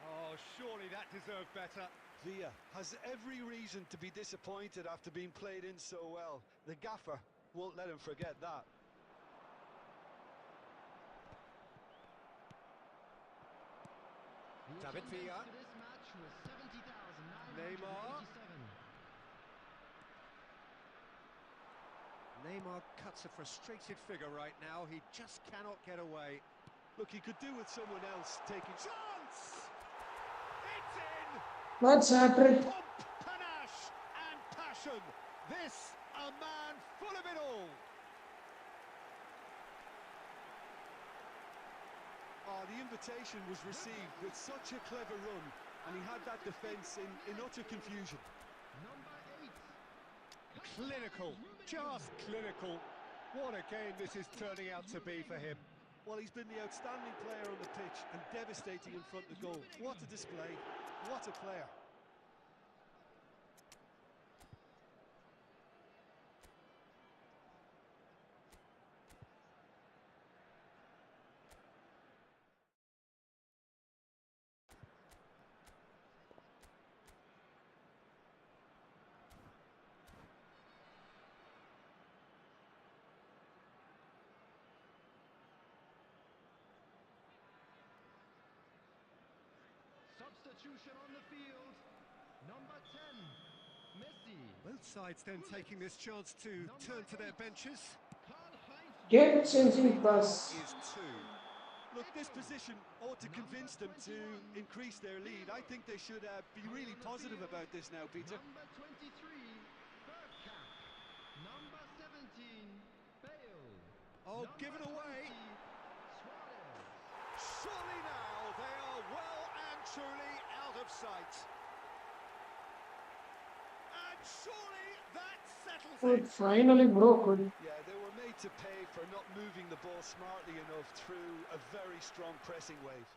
Oh, surely that deserved better. Villa has every reason to be disappointed after being played in so well. The gaffer won't let him forget that. David Villa. Neymar. Neymar cuts a frustrated figure right now. He just cannot get away. Look, he could do with someone else taking... Chance! It's in! That's hat-trick. Pomp, panache and passion. This, a man full of it all. Oh, the invitation was received with such a clever run, and he had that defence in utter confusion. Clinical, just clinical. What a game this is turning out to be for him. Well, he's been the outstanding player on the pitch and devastating in front of goal. What a display, what a player. substitution on the field. Number 10, Messi. Both sides then taking this chance to turn to their benches. Game changing pass. Is two. Look, this position ought to convince them to increase their lead. I think they should be really positive about this now, Peter. Number 23, Bergkamp. Number 17, Bale. Oh, give it away. Suarez. Surely now they are well and truly out of sight. And surely that settles Oh, it. it finally broke. Yeah, they were made to pay for not moving the ball smartly enough through a very strong pressing wave.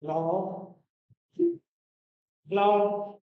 Law, law.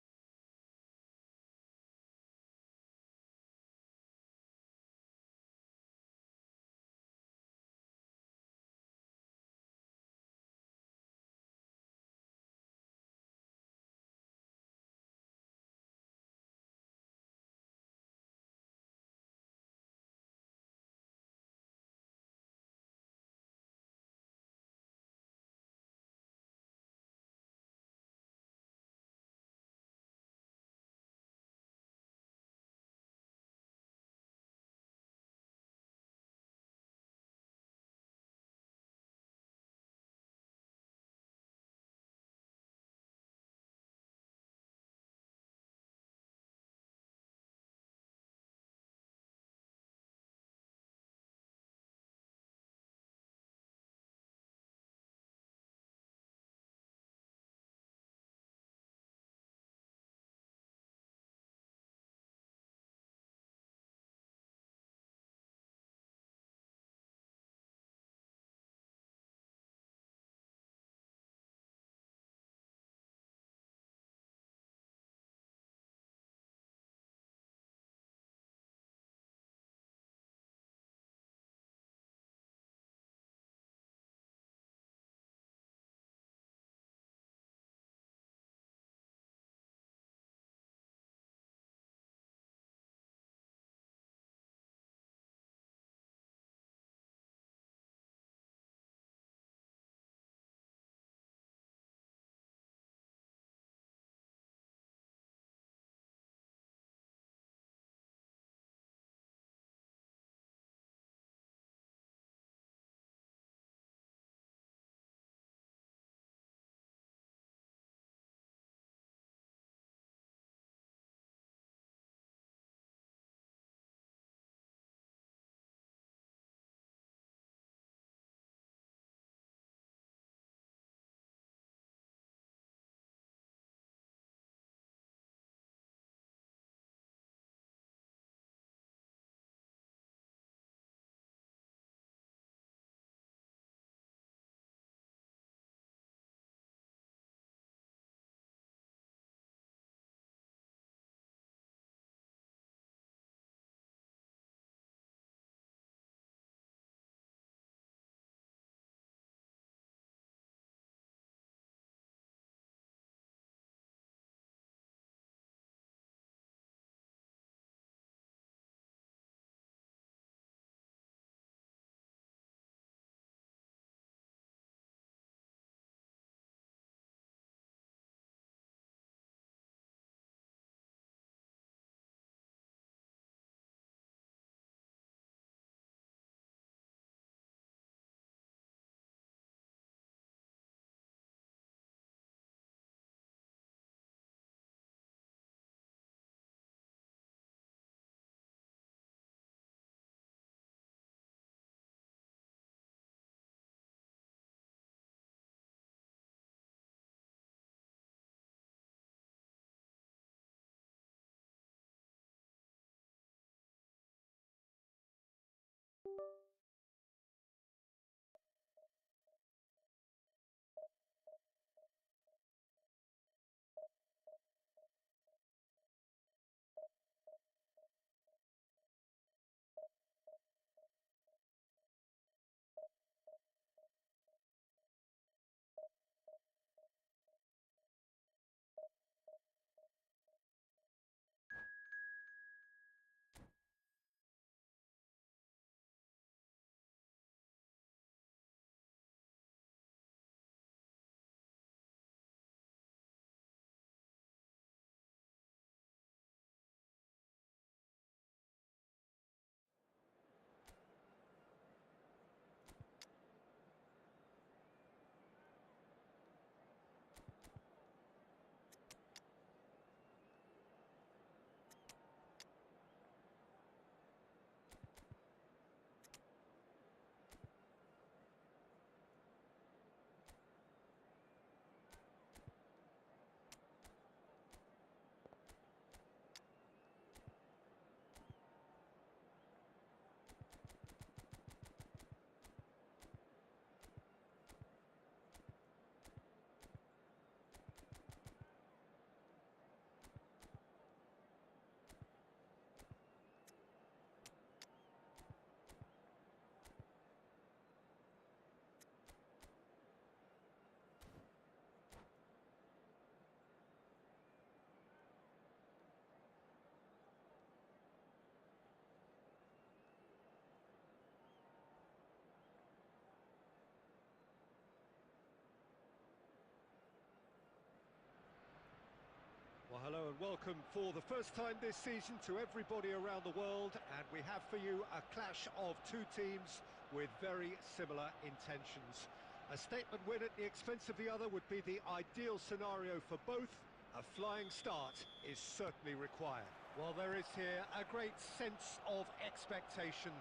Hello and welcome for the first time this season to everybody around the world, and we have for you a clash of two teams with very similar intentions. A statement win at the expense of the other would be the ideal scenario for both. A flying start is certainly required. Well, there is here a great sense of expectation.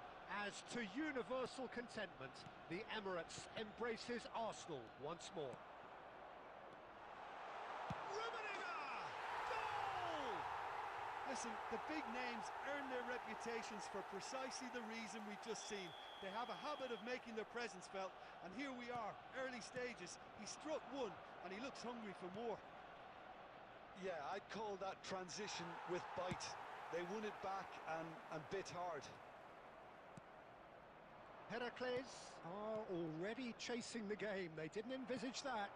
As to universal contentment, the Emirates embraces Arsenal once more. Listen, the big names earn their reputations for precisely the reason we've just seen. They have a habit of making their presence felt, and here we are, early stages. He struck one, and he looks hungry for more. Yeah, I'd call that transition with bite. They won it back and bit hard. Heracles are already chasing the game. They didn't envisage that.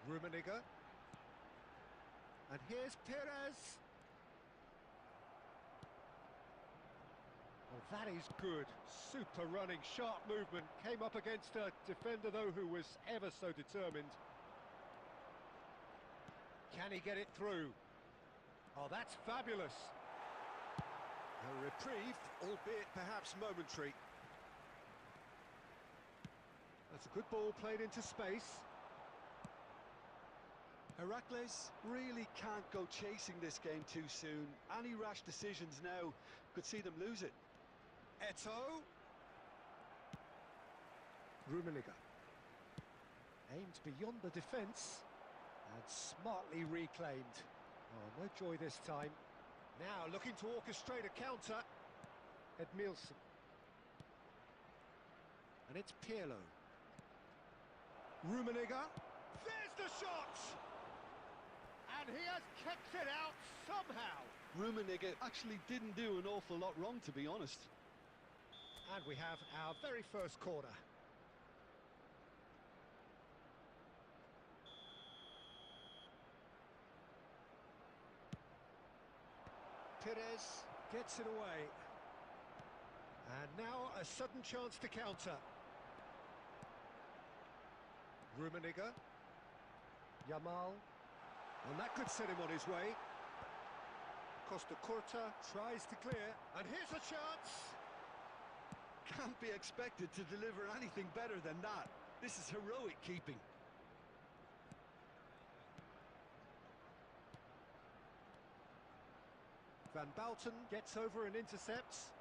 Rummenigge. And here's Perez. Well, that is good. Super running, sharp movement. Came up against a defender, though, who was ever so determined. Can he get it through? Oh, that's fabulous. A reprieve, albeit perhaps momentary. That's a good ball played into space. Heracles really can't go chasing this game too soon. Any rash decisions now could see them lose it. Eto'o. Rummenigge. Aimed beyond the defence and smartly reclaimed. Oh, no joy this time. Now looking to orchestrate a counter. Edmilson. And it's Pirlo. Rummenigge. There's the shot! And he has kept it out somehow. Rummenigge actually didn't do an awful lot wrong, to be honest. And we have our very first corner. Perez gets it away. And now a sudden chance to counter. Rummenigge. Yamal. And that could set him on his way. Costa Curta tries to clear, and here's a chance! Can't be expected to deliver anything better than that. This is heroic keeping. Van Bouten gets over and intercepts.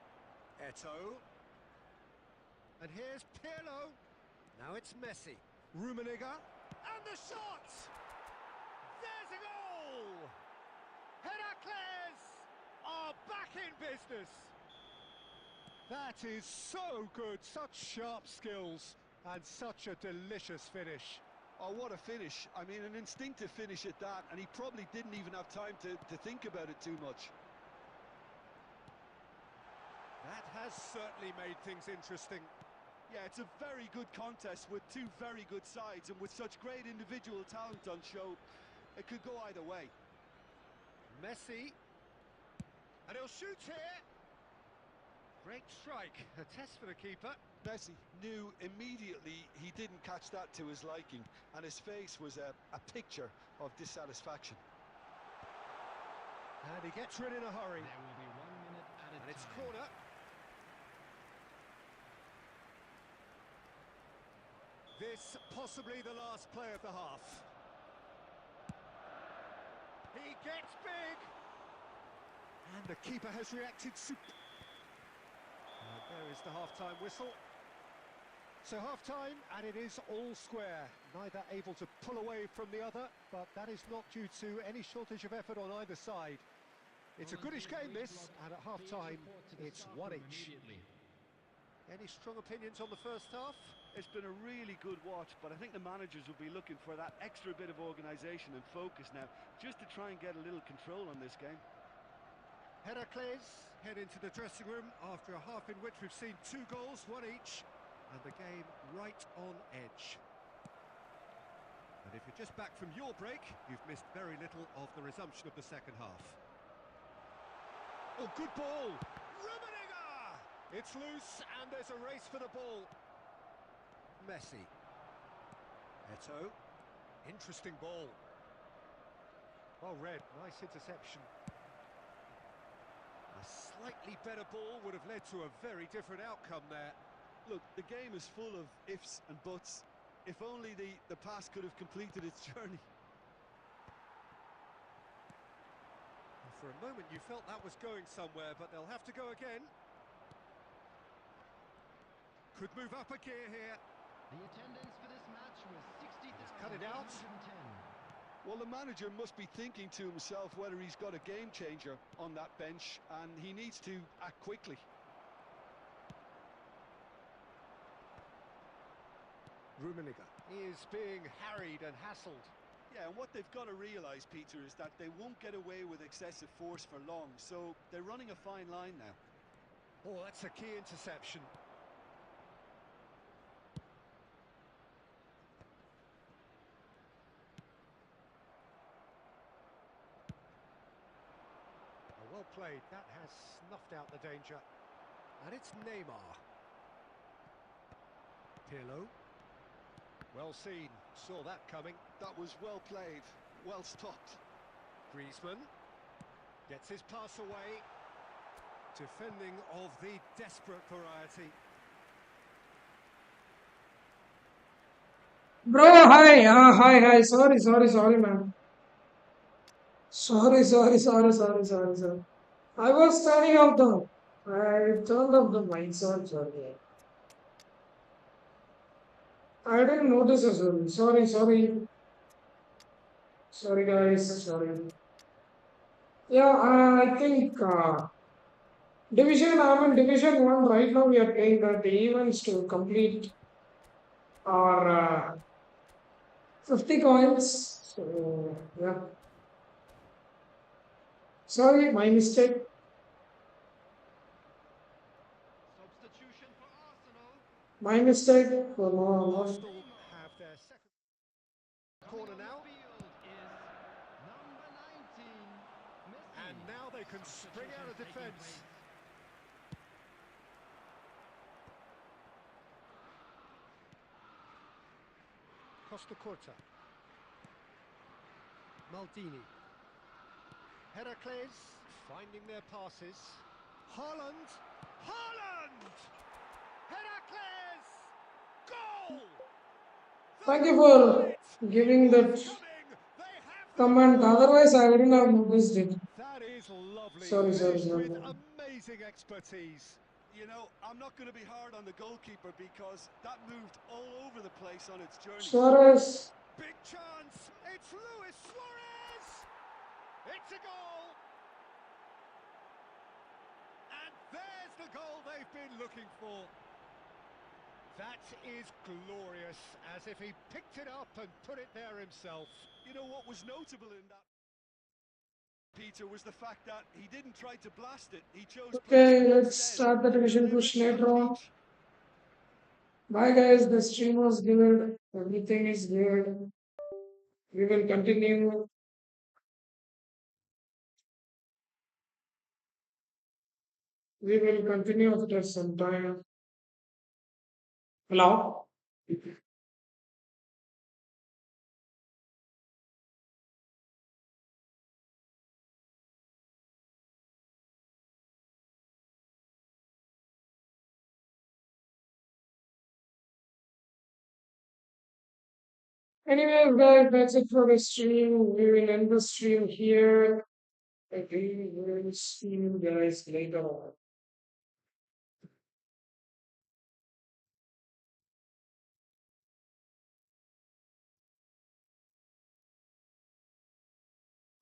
Eto'o. And here's Pirlo. Now it's Messi. Rummenigge. And the shot! There's a goal! Heracles are back in business. That is so good, such sharp skills and such a delicious finish. Oh, what a finish. I mean, an instinctive finish at that, and he probably didn't even have time to think about it too much. That has certainly made things interesting. Yeah, it's a very good contest with two very good sides, and with such great individual talent on show, it could go either way. Messi. And he'll shoot here. Great strike. A test for the keeper. Messi knew immediately he didn't catch that to his liking, and his face was a picture of dissatisfaction. And he gets rid in a hurry. There will be 1 minute at a time. And it's corner. This possibly the last play of the half. He gets big! And the keeper has reacted super. And there is the half-time whistle. So half-time, and it is all square. Neither able to pull away from the other, but that is not due to any shortage of effort on either side. It's a goodish game, this, and at half-time, it's one each. Any strong opinions on the first half? It's been a really good watch, but I think the managers will be looking for that extra bit of organisation and focus now, just to try and get a little control on this game. Heracles head into the dressing room after a half in which we've seen 2 goals, one each, and the game right on edge. And if you're just back from your break, you've missed very little of the resumption of the second half. Oh, good ball! Rummenigge! It's loose, and there's a race for the ball. Messi. Eto'o. Interesting ball. Well read, nice interception. A slightly better ball would have led to a very different outcome there. Look, the game is full of ifs and buts. If only the pass could have completed its journey. For a moment you felt that was going somewhere, but they'll have to go again. Could move up a gear here. The attendance for this match was Cut it out. 60,810. Well, the manager must be thinking to himself whether he's got a game changer on that bench, and he needs to act quickly. Rummenigge is being harried and hassled. Yeah, and what they've got to realise, Peter, is that they won't get away with excessive force for long, so they're running a fine line now. Oh, that's a key interception. Well played, that has snuffed out the danger. And it's Neymar. Pirlo. Well seen, saw that coming. That was well played, well stopped. Griezmann gets his pass away. Defending of the desperate variety. Bro, hi. Hi. Sorry, man. Sorry. I was turning off the. I turned off the mic. Sorry. I didn't notice as well. Sorry, guys. Sorry. Yeah, I think I'm in Division 1 right now. We are playing the events to complete our 50 coins. So, yeah. Sorry, my mistake. Substitution for Arsenal. My mistake. Oh, no. Arsenal have their second corner Coming on now. the field is number 19, Messi. And now they can spring out of Substitution taking defence. place. Costa Curta. Maldini. Heracles finding their passes. Haaland. Heracles! Goal! Thank you for giving that comment. Otherwise, I wouldn't have noticed it. That is lovely. Sorry. Finished with amazing expertise. You know, I'm not going to be hard on the goalkeeper because that moved all over the place on its journey. Suarez. Big chance. It's Luis Suarez. It's a goal. And there's the goal they've been looking for. That is glorious, as if he picked it up and put it there himself. You know what was notable in that, Peter, was the fact that he didn't try to blast it. He chose Okay, placement let's instead start the and division delivered push it from later the on. beach. Bye, guys. The stream was good. Everything is good. We will continue. We will continue after some time. Hello? Anyway, guys, that's it for the stream. We will end the stream here. We will see you guys later on.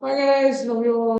Bye, guys. Love you all.